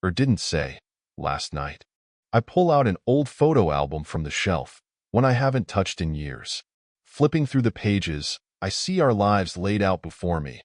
or didn't say, last night. I pull out an old photo album from the shelf, one I haven't touched in years. Flipping through the pages, I see our lives laid out before me.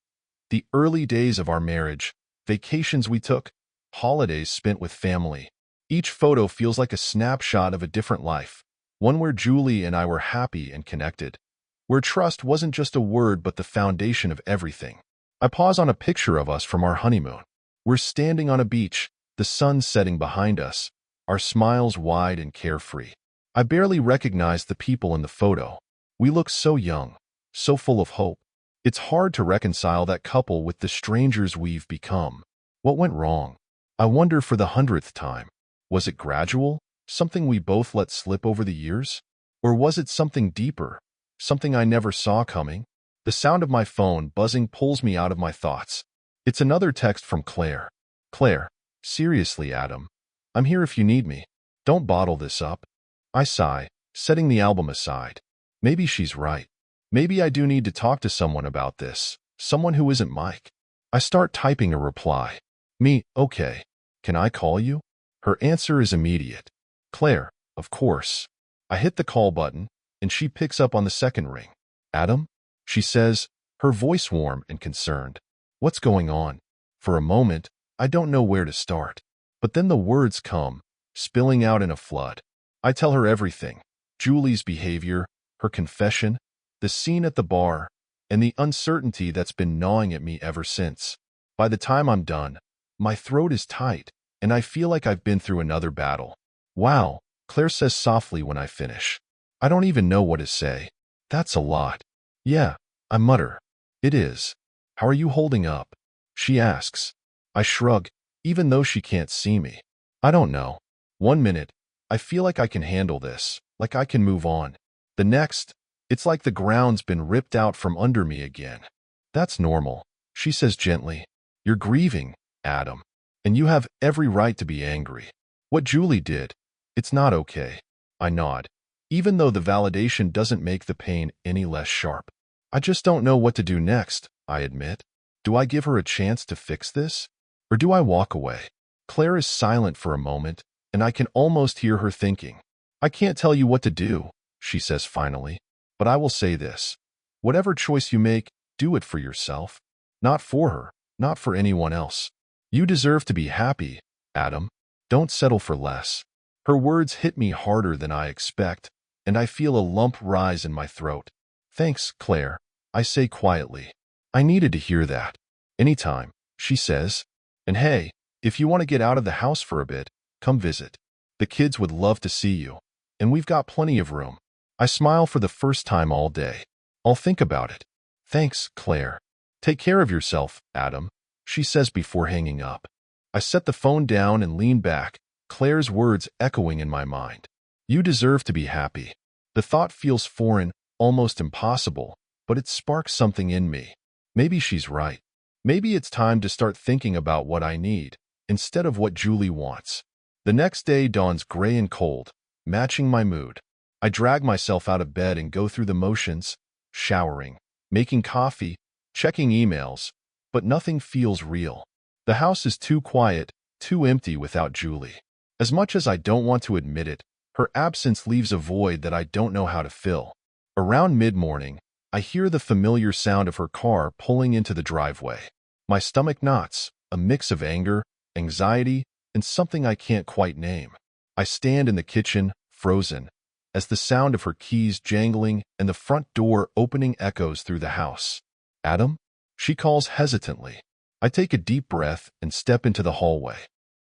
The early days of our marriage, vacations we took, holidays spent with family. Each photo feels like a snapshot of a different life, one where Julie and I were happy and connected, where trust wasn't just a word but the foundation of everything. I pause on a picture of us from our honeymoon. We're standing on a beach, the sun setting behind us, our smiles wide and carefree. I barely recognize the people in the photo. We look so young, so full of hope. It's hard to reconcile that couple with the strangers we've become. What went wrong? I wonder for the 100th time. Was it gradual, something we both let slip over the years? Or was it something deeper, something I never saw coming? The sound of my phone buzzing pulls me out of my thoughts. It's another text from Claire. Claire, seriously, Adam. I'm here if you need me. Don't bottle this up. I sigh, setting the album aside. Maybe she's right. Maybe I do need to talk to someone about this, someone who isn't Mike. I start typing a reply. Me, okay. Can I call you? Her answer is immediate. Claire, of course. I hit the call button, and she picks up on the second ring. Adam? She says, her voice warm and concerned. What's going on? For a moment, I don't know where to start. But then the words come, spilling out in a flood. I tell her everything: Julie's behavior, her confession, the scene at the bar, and the uncertainty that's been gnawing at me ever since. By the time I'm done, my throat is tight, and I feel like I've been through another battle. Wow, Claire says softly when I finish. I don't even know what to say. That's a lot. Yeah, I mutter. It is. How are you holding up? She asks. I shrug, even though she can't see me. I don't know. One minute, I feel like I can handle this, like I can move on. The next, it's like the ground's been ripped out from under me again. That's normal, she says gently. You're grieving, Adam, and you have every right to be angry. What Julie did, it's not okay. I nod, even though the validation doesn't make the pain any less sharp. I just don't know what to do next, I admit. Do I give her a chance to fix this? Or do I walk away? Claire is silent for a moment, and I can almost hear her thinking. I can't tell you what to do, she says finally, but I will say this. Whatever choice you make, do it for yourself. Not for her, not for anyone else. You deserve to be happy, Adam. Don't settle for less. Her words hit me harder than I expect, and I feel a lump rise in my throat. Thanks, Claire, I say quietly. I needed to hear that. Anytime, she says. And hey, if you want to get out of the house for a bit, come visit. The kids would love to see you, and we've got plenty of room. I smile for the first time all day. I'll think about it. Thanks, Claire. Take care of yourself, Adam, she says before hanging up. I set the phone down and lean back, Claire's words echoing in my mind. You deserve to be happy. The thought feels foreign, almost impossible, but it sparks something in me. Maybe she's right. Maybe it's time to start thinking about what I need, instead of what Julie wants. The next day dawns gray and cold, matching my mood. I drag myself out of bed and go through the motions, showering, making coffee, checking emails, but nothing feels real. The house is too quiet, too empty without Julie. As much as I don't want to admit it, her absence leaves a void that I don't know how to fill. Around mid-morning, I hear the familiar sound of her car pulling into the driveway. My stomach knots, a mix of anger, anxiety, and something I can't quite name. I stand in the kitchen, frozen, as the sound of her keys jangling and the front door opening echoes through the house. Adam? She calls hesitantly. I take a deep breath and step into the hallway.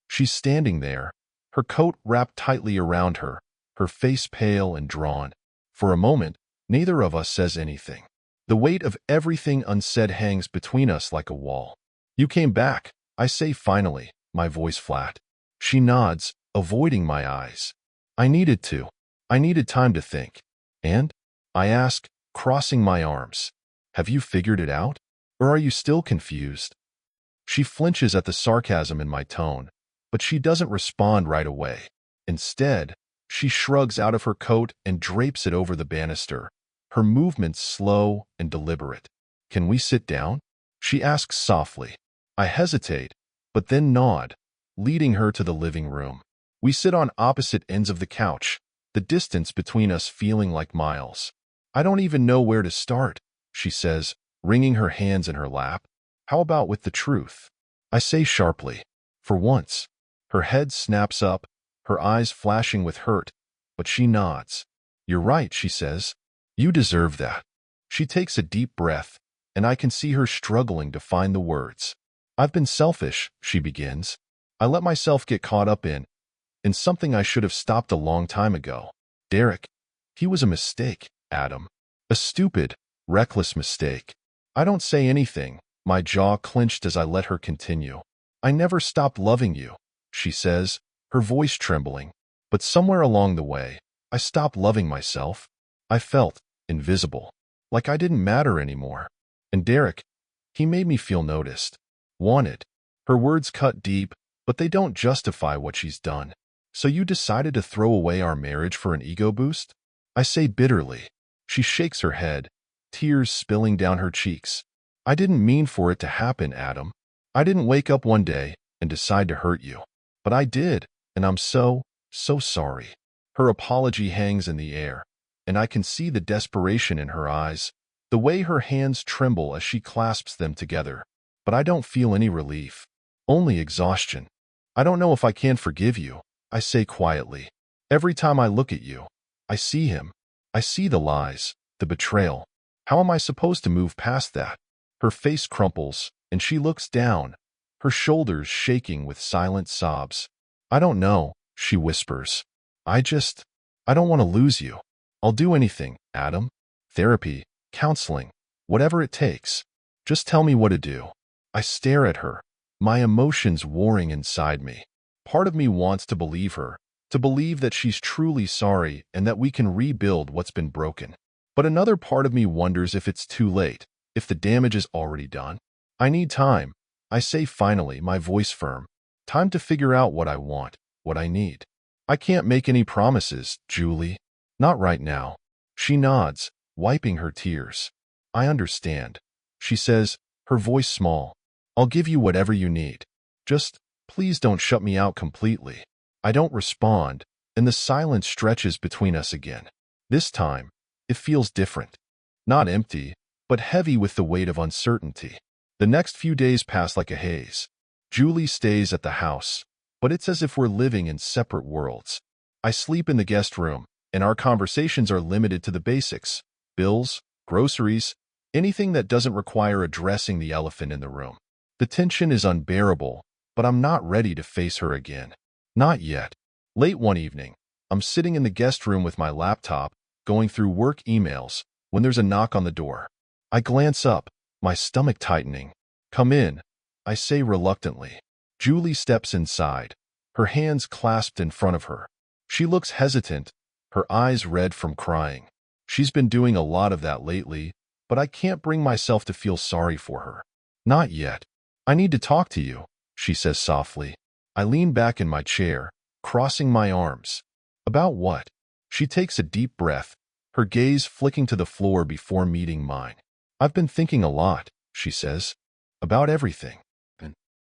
She's standing there, her coat wrapped tightly around her, her face pale and drawn. For a moment, neither of us says anything. The weight of everything unsaid hangs between us like a wall. You came back, I say finally, my voice flat. She nods, avoiding my eyes. I needed to. I needed time to think. And? I ask, crossing my arms. Have you figured it out? Or are you still confused? She flinches at the sarcasm in my tone, but she doesn't respond right away. Instead, she shrugs out of her coat and drapes it over the banister, her movements slow and deliberate. Can we sit down? She asks softly. I hesitate, but then nod, leading her to the living room. We sit on opposite ends of the couch, the distance between us feeling like miles. I don't even know where to start, she says, wringing her hands in her lap. How about with the truth? I say sharply. For once. Her head snaps up, her eyes flashing with hurt, but she nods. You're right, she says. You deserve that. She takes a deep breath, and I can see her struggling to find the words. I've been selfish, she begins. I let myself get caught up in something I should have stopped a long time ago. Derek, he was a mistake, Adam. A stupid, reckless mistake. I don't say anything, my jaw clenched as I let her continue. I never stopped loving you, she says, her voice trembling. But somewhere along the way, I stopped loving myself. I felt invisible, like I didn't matter anymore. And Derek, he made me feel noticed, wanted. Her words cut deep, but they don't justify what she's done. So you decided to throw away our marriage for an ego boost? I say bitterly. She shakes her head, tears spilling down her cheeks. I didn't mean for it to happen, Adam. I didn't wake up one day and decide to hurt you. But I did, and I'm so sorry. Her apology hangs in the air, and I can see the desperation in her eyes, the way her hands tremble as she clasps them together. But I don't feel any relief, only exhaustion. I don't know if I can forgive you, I say quietly. Every time I look at you, I see him. I see the lies, the betrayal. How am I supposed to move past that? Her face crumples, and she looks down, her shoulders shaking with silent sobs. I don't know, she whispers. I don't want to lose you. I'll do anything, Adam. Therapy, counseling, whatever it takes. Just tell me what to do. I stare at her, my emotions warring inside me. Part of me wants to believe her, to believe that she's truly sorry and that we can rebuild what's been broken. But another part of me wonders if it's too late, if the damage is already done. I need time, I say finally, my voice firm. Time to figure out what I want, what I need. I can't make any promises, Julie. Not right now. She nods, wiping her tears. I understand, she says, her voice small. I'll give you whatever you need. Just, please don't shut me out completely. I don't respond, and the silence stretches between us again. This time, it feels different. Not empty, but heavy with the weight of uncertainty. The next few days pass like a haze. Julie stays at the house, but it's as if we're living in separate worlds. I sleep in the guest room, and our conversations are limited to the basics: bills, groceries, anything that doesn't require addressing the elephant in the room. The tension is unbearable, but I'm not ready to face her again. Not yet. Late one evening, I'm sitting in the guest room with my laptop, going through work emails, when there's a knock on the door. I glance up, my stomach tightening. Come in, I say reluctantly. Julie steps inside, her hands clasped in front of her. She looks hesitant, her eyes red from crying. She's been doing a lot of that lately, but I can't bring myself to feel sorry for her. Not yet. I need to talk to you, she says softly. I lean back in my chair, crossing my arms. About what? She takes a deep breath, her gaze flicking to the floor before meeting mine. I've been thinking a lot, she says. About everything.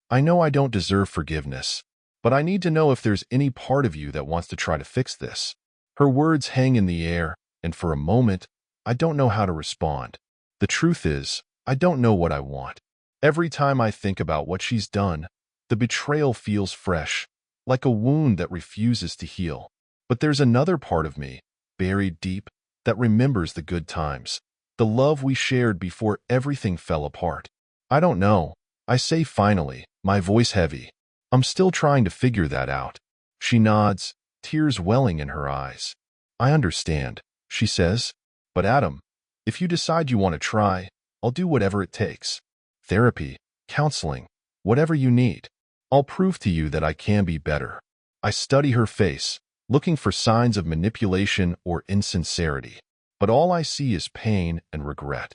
I know I don't deserve forgiveness, but I need to know if there's any part of you that wants to try to fix this. Her words hang in the air, and for a moment, I don't know how to respond. The truth is, I don't know what I want. Every time I think about what she's done, the betrayal feels fresh, like a wound that refuses to heal. But there's another part of me, buried deep, that remembers the good times, the love we shared before everything fell apart. I don't know, I say finally, my voice heavy. I'm still trying to figure that out. She nods, tears welling in her eyes. I understand, she says. But Adam, if you decide you want to try, I'll do whatever it takes. Therapy, counseling, whatever you need. I'll prove to you that I can be better. I study her face, looking for signs of manipulation or insincerity. But all I see is pain and regret.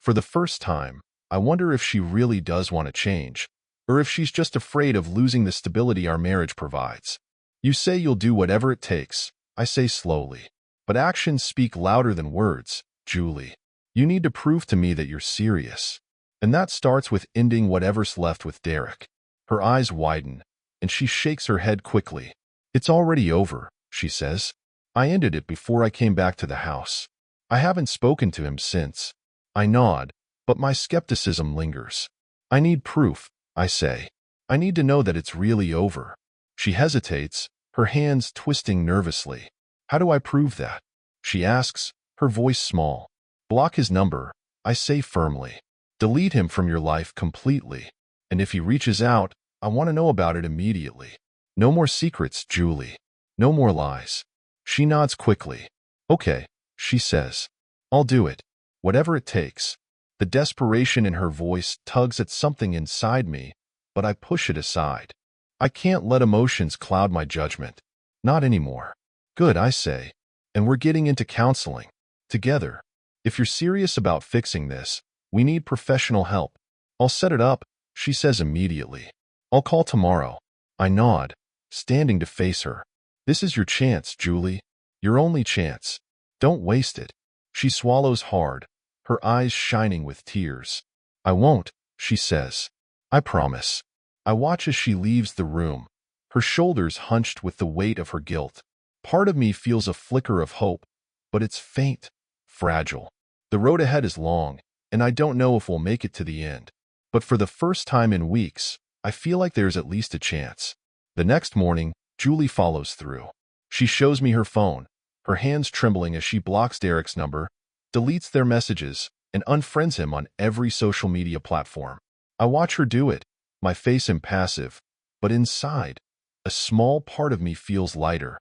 For the first time, I wonder if she really does want to change, or if she's just afraid of losing the stability our marriage provides. You say you'll do whatever it takes, I say slowly. But actions speak louder than words, Julie. You need to prove to me that you're serious. And that starts with ending whatever's left with Derek. Her eyes widen, and she shakes her head quickly. It's already over, she says. I ended it before I came back to the house. I haven't spoken to him since. I nod, but my skepticism lingers. I need proof, I say. I need to know that it's really over. She hesitates, her hands twisting nervously. How do I prove that? She asks, her voice small. Block his number, I say firmly. Delete him from your life completely. And if he reaches out, I want to know about it immediately. No more secrets, Julie. No more lies. She nods quickly. Okay, she says. I'll do it. Whatever it takes. The desperation in her voice tugs at something inside me, but I push it aside. I can't let emotions cloud my judgment. Not anymore. Good, I say. And we're getting into counseling. Together. If you're serious about fixing this, we need professional help. I'll set it up, she says immediately. I'll call tomorrow. I nod, standing to face her. This is your chance, Julie. Your only chance. Don't waste it. She swallows hard, her eyes shining with tears. I won't, she says. I promise. I watch as she leaves the room, her shoulders hunched with the weight of her guilt. Part of me feels a flicker of hope, but it's faint, fragile. The road ahead is long, and I don't know if we'll make it to the end. But for the first time in weeks, I feel like there's at least a chance. The next morning, Julie follows through. She shows me her phone, her hands trembling as she blocks Derek's number, deletes their messages, and unfriends him on every social media platform. I watch her do it, my face impassive, but inside, a small part of me feels lighter.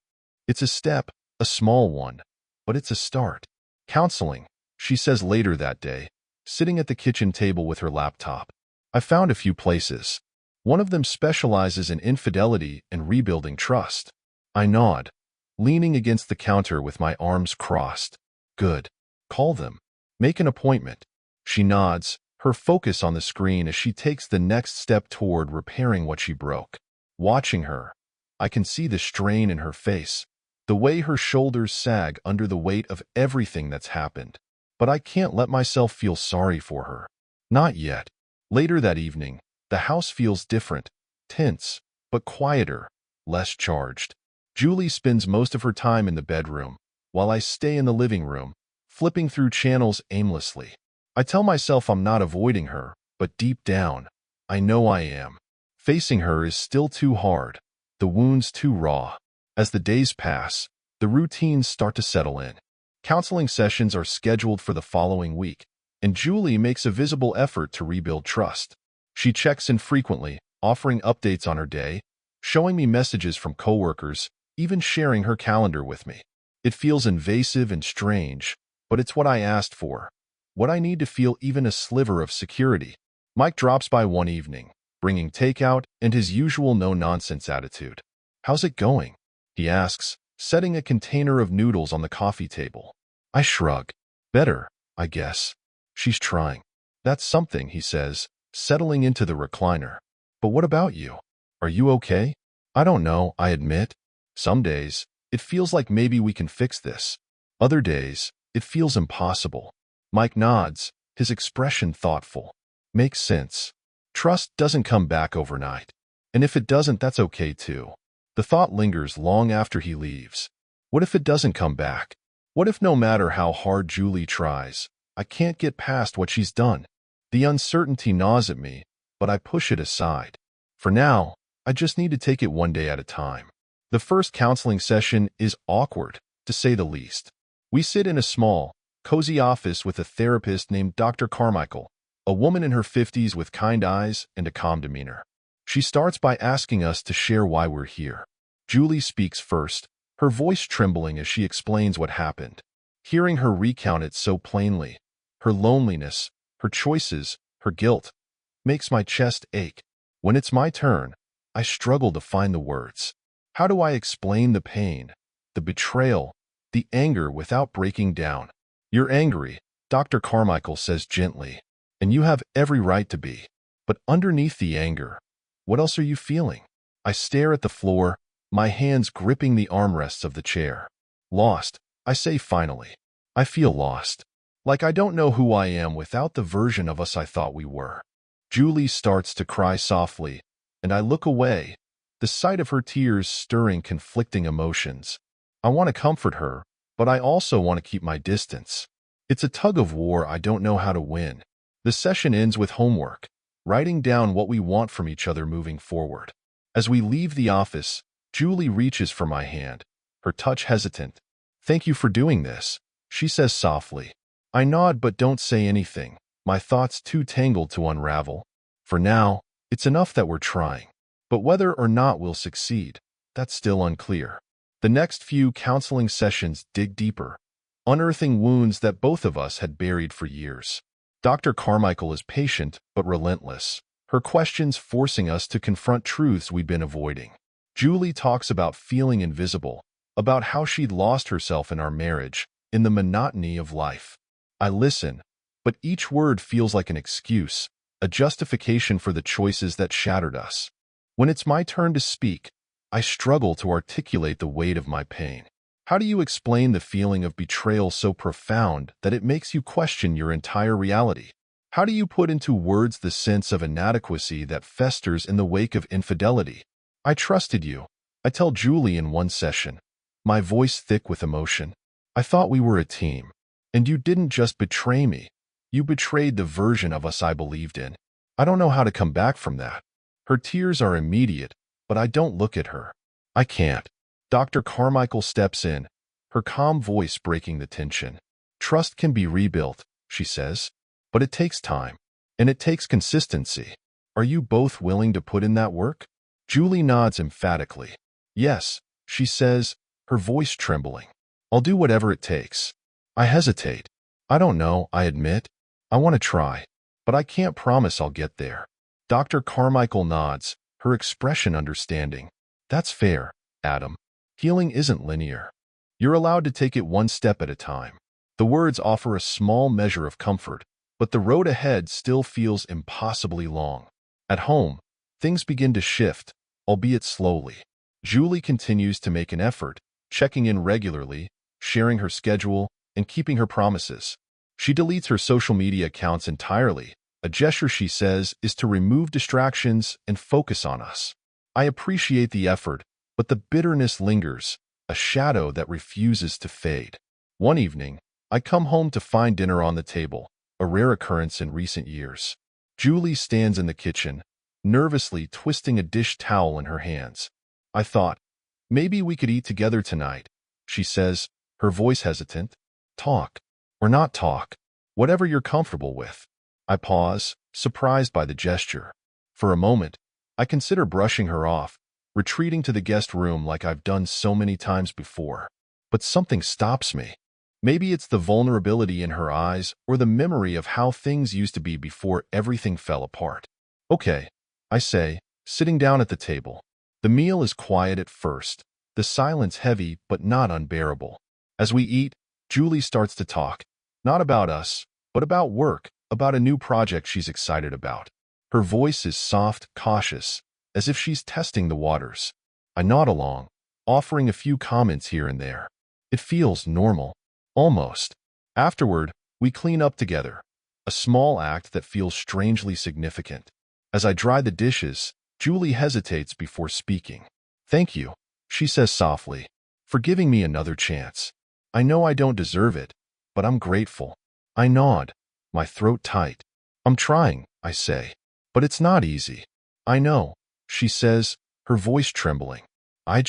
It's a step, a small one, but it's a start. Counseling, she says later that day, sitting at the kitchen table with her laptop. I found a few places. One of them specializes in infidelity and rebuilding trust. I nod, leaning against the counter with my arms crossed. Good. Call them. Make an appointment. She nods, her focus on the screen as she takes the next step toward repairing what she broke. Watching her, I can see the strain in her face, the way her shoulders sag under the weight of everything that's happened. But I can't let myself feel sorry for her. Not yet. Later that evening, the house feels different, tense, but quieter, less charged. Julie spends most of her time in the bedroom, while I stay in the living room, flipping through channels aimlessly. I tell myself I'm not avoiding her, but deep down, I know I am. Facing her is still too hard, the wounds too raw. As the days pass, the routines start to settle in. Counseling sessions are scheduled for the following week, and Julie makes a visible effort to rebuild trust. She checks in frequently, offering updates on her day, showing me messages from coworkers, even sharing her calendar with me. It feels invasive and strange, but it's what I asked for, what I need to feel even a sliver of security. Mike drops by one evening, bringing takeout and his usual no-nonsense attitude. "How's it going?" he asks, setting a container of noodles on the coffee table. I shrug. "Better, I guess." "She's trying." "That's something," he says, settling into the recliner. "But what about you? Are you okay?" "I don't know," I admit. Some days, it feels like maybe we can fix this. Other days, it feels impossible. Mike nods, his expression thoughtful. Makes sense. Trust doesn't come back overnight. And if it doesn't, that's okay too. The thought lingers long after he leaves. What if it doesn't come back? What if no matter how hard Julie tries, I can't get past what she's done? The uncertainty gnaws at me, but I push it aside. For now, I just need to take it one day at a time. The first counseling session is awkward, to say the least. We sit in a small, cozy office with a therapist named Dr. Carmichael, a woman in her 50s with kind eyes and a calm demeanor. She starts by asking us to share why we're here. Julie speaks first, her voice trembling as she explains what happened. Hearing her recount it so plainly, her loneliness, her choices, her guilt, makes my chest ache. When it's my turn, I struggle to find the words. How do I explain the pain, the betrayal, the anger without breaking down? "You're angry," Dr. Carmichael says gently, "and you have every right to be. But underneath the anger, what else are you feeling?" I stare at the floor, my hands gripping the armrests of the chair. "Lost," I say finally. I feel lost. Like I don't know who I am without the version of us I thought we were. Julie starts to cry softly, and I look away, the sight of her tears stirring conflicting emotions. I want to comfort her, but I also want to keep my distance. It's a tug of war I don't know how to win. The session ends with homework, writing down what we want from each other moving forward. As we leave the office, Julie reaches for my hand, her touch hesitant. "Thank you for doing this," she says softly. I nod but don't say anything, my thoughts too tangled to unravel. For now, it's enough that we're trying. But whether or not we'll succeed, that's still unclear. The next few counseling sessions dig deeper, unearthing wounds that both of us had buried for years. Dr. Carmichael is patient but relentless, her questions forcing us to confront truths we'd been avoiding. Julie talks about feeling invisible, about how she'd lost herself in our marriage, in the monotony of life. I listen, but each word feels like an excuse, a justification for the choices that shattered us. When it's my turn to speak, I struggle to articulate the weight of my pain. How do you explain the feeling of betrayal so profound that it makes you question your entire reality? How do you put into words the sense of inadequacy that festers in the wake of infidelity? "I trusted you," I tell Julie in one session, my voice thick with emotion. "I thought we were a team. And you didn't just betray me. You betrayed the version of us I believed in. I don't know how to come back from that." Her tears are immediate, but I don't look at her. I can't. Dr. Carmichael steps in, her calm voice breaking the tension. "Trust can be rebuilt," she says, "but it takes time, and it takes consistency. Are you both willing to put in that work?" Julie nods emphatically. "Yes," she says, her voice trembling. "I'll do whatever it takes." I hesitate. "I don't know," I admit. "I want to try, but I can't promise I'll get there." Dr. Carmichael nods, her expression understanding. That's fair, Adam. Healing isn't linear. You're allowed to take it one step at a time. The words offer a small measure of comfort, but the road ahead still feels impossibly long. At home, things begin to shift, albeit slowly. Julie continues to make an effort, checking in regularly, sharing her schedule, and keeping her promises. She deletes her social media accounts entirely, a gesture she says is to remove distractions and focus on us. I appreciate the effort, but the bitterness lingers, a shadow that refuses to fade. One evening, I come home to find dinner on the table, a rare occurrence in recent years. Julie stands in the kitchen, nervously twisting a dish towel in her hands. I thought, maybe we could eat together tonight, she says, her voice hesitant. Talk, or not talk, whatever you're comfortable with. I pause, surprised by the gesture. For a moment, I consider brushing her off, retreating to the guest room like I've done so many times before. But something stops me. Maybe it's the vulnerability in her eyes or the memory of how things used to be before everything fell apart. Okay, I say, sitting down at the table. The meal is quiet at first, the silence heavy but not unbearable. As we eat, Julie starts to talk, not about us, but about work, about a new project she's excited about. Her voice is soft, cautious, as if she's testing the waters. I nod along, offering a few comments here and there. It feels normal, almost. Afterward, we clean up together, a small act that feels strangely significant. As I dry the dishes, Julie hesitates before speaking. Thank you, she says softly, for giving me another chance. I know I don't deserve it, but I'm grateful. I nod, my throat tight. I'm trying, I say, but it's not easy. I know, she says, her voice trembling. I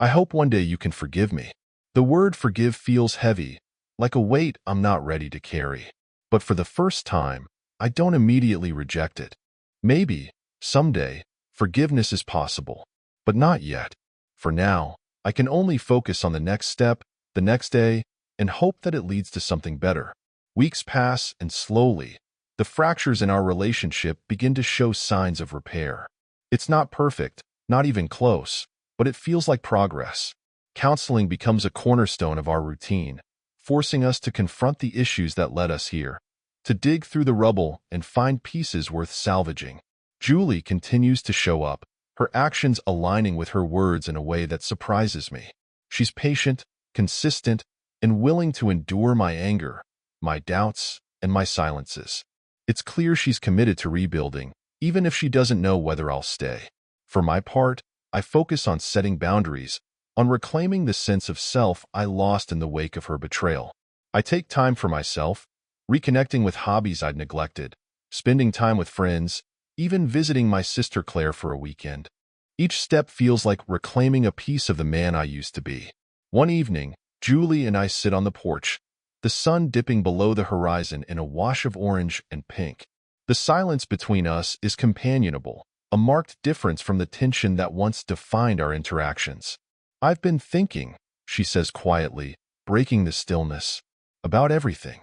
hope one day you can forgive me. The word forgive feels heavy, like a weight I'm not ready to carry. But for the first time, I don't immediately reject it. Maybe, someday, forgiveness is possible, but not yet. For now, I can only focus on the next step, the next day, and hope that it leads to something better. Weeks pass, and slowly, the fractures in our relationship begin to show signs of repair. It's not perfect, not even close, but it feels like progress. Counseling becomes a cornerstone of our routine, forcing us to confront the issues that led us here, to dig through the rubble and find pieces worth salvaging. Julie continues to show up, her actions aligning with her words in a way that surprises me. She's patient, consistent, and willing to endure my anger, my doubts, and my silences. It's clear she's committed to rebuilding, even if she doesn't know whether I'll stay. For my part, I focus on setting boundaries, on reclaiming the sense of self I lost in the wake of her betrayal. I take time for myself, reconnecting with hobbies I'd neglected, spending time with friends, even visiting my sister Claire for a weekend. Each step feels like reclaiming a piece of the man I used to be. One evening, Julie and I sit on the porch, the sun dipping below the horizon in a wash of orange and pink. The silence between us is companionable, a marked difference from the tension that once defined our interactions. I've been thinking, she says quietly, breaking the stillness, about everything.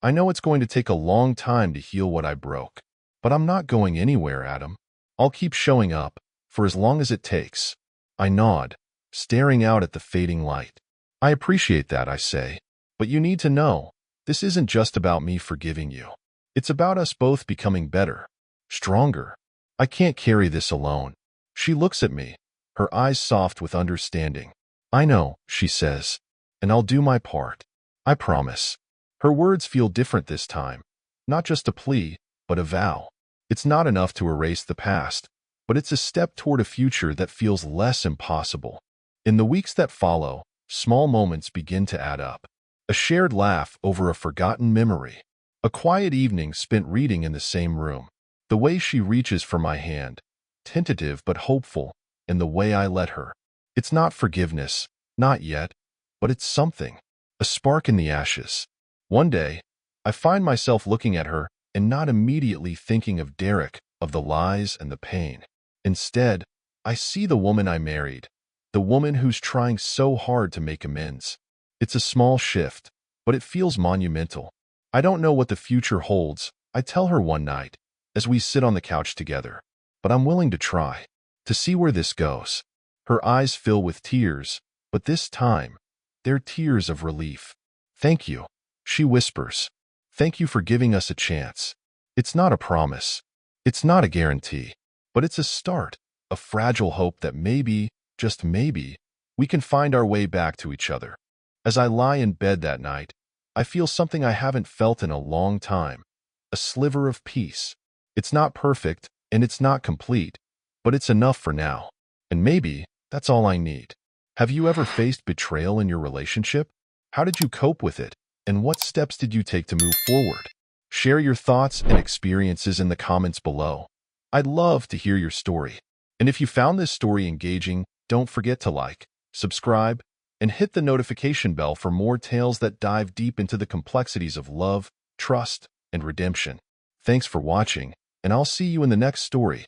I know it's going to take a long time to heal what I broke, but I'm not going anywhere, Adam. I'll keep showing up, for as long as it takes. I nod, staring out at the fading light. I appreciate that, I say, but you need to know, this isn't just about me forgiving you. It's about us both becoming better, stronger. I can't carry this alone. She looks at me, her eyes soft with understanding. I know, she says, and I'll do my part. I promise. Her words feel different this time, not just a plea, but a vow. It's not enough to erase the past, but it's a step toward a future that feels less impossible. In the weeks that follow, small moments begin to add up. A shared laugh over a forgotten memory. A quiet evening spent reading in the same room. The way she reaches for my hand, tentative but hopeful, and the way I let her. It's not forgiveness, not yet, but it's something. A spark in the ashes. One day, I find myself looking at her and not immediately thinking of Derek, of the lies and the pain. Instead, I see the woman I married, the woman who's trying so hard to make amends. It's a small shift, but it feels monumental. I don't know what the future holds, I tell her one night, as we sit on the couch together, but I'm willing to try, to see where this goes. Her eyes fill with tears, but this time, they're tears of relief. Thank you, she whispers. Thank you for giving us a chance. It's not a promise. It's not a guarantee, but it's a start, a fragile hope that maybe, just maybe, we can find our way back to each other. As I lie in bed that night, I feel something I haven't felt in a long time, a sliver of peace. It's not perfect, and it's not complete, but it's enough for now. And maybe that's all I need. Have you ever faced betrayal in your relationship? How did you cope with it? And what steps did you take to move forward? Share your thoughts and experiences in the comments below. I'd love to hear your story. And if you found this story engaging, don't forget to like, subscribe, and hit the notification bell for more tales that dive deep into the complexities of love, trust, and redemption. Thanks for watching, and I'll see you in the next story.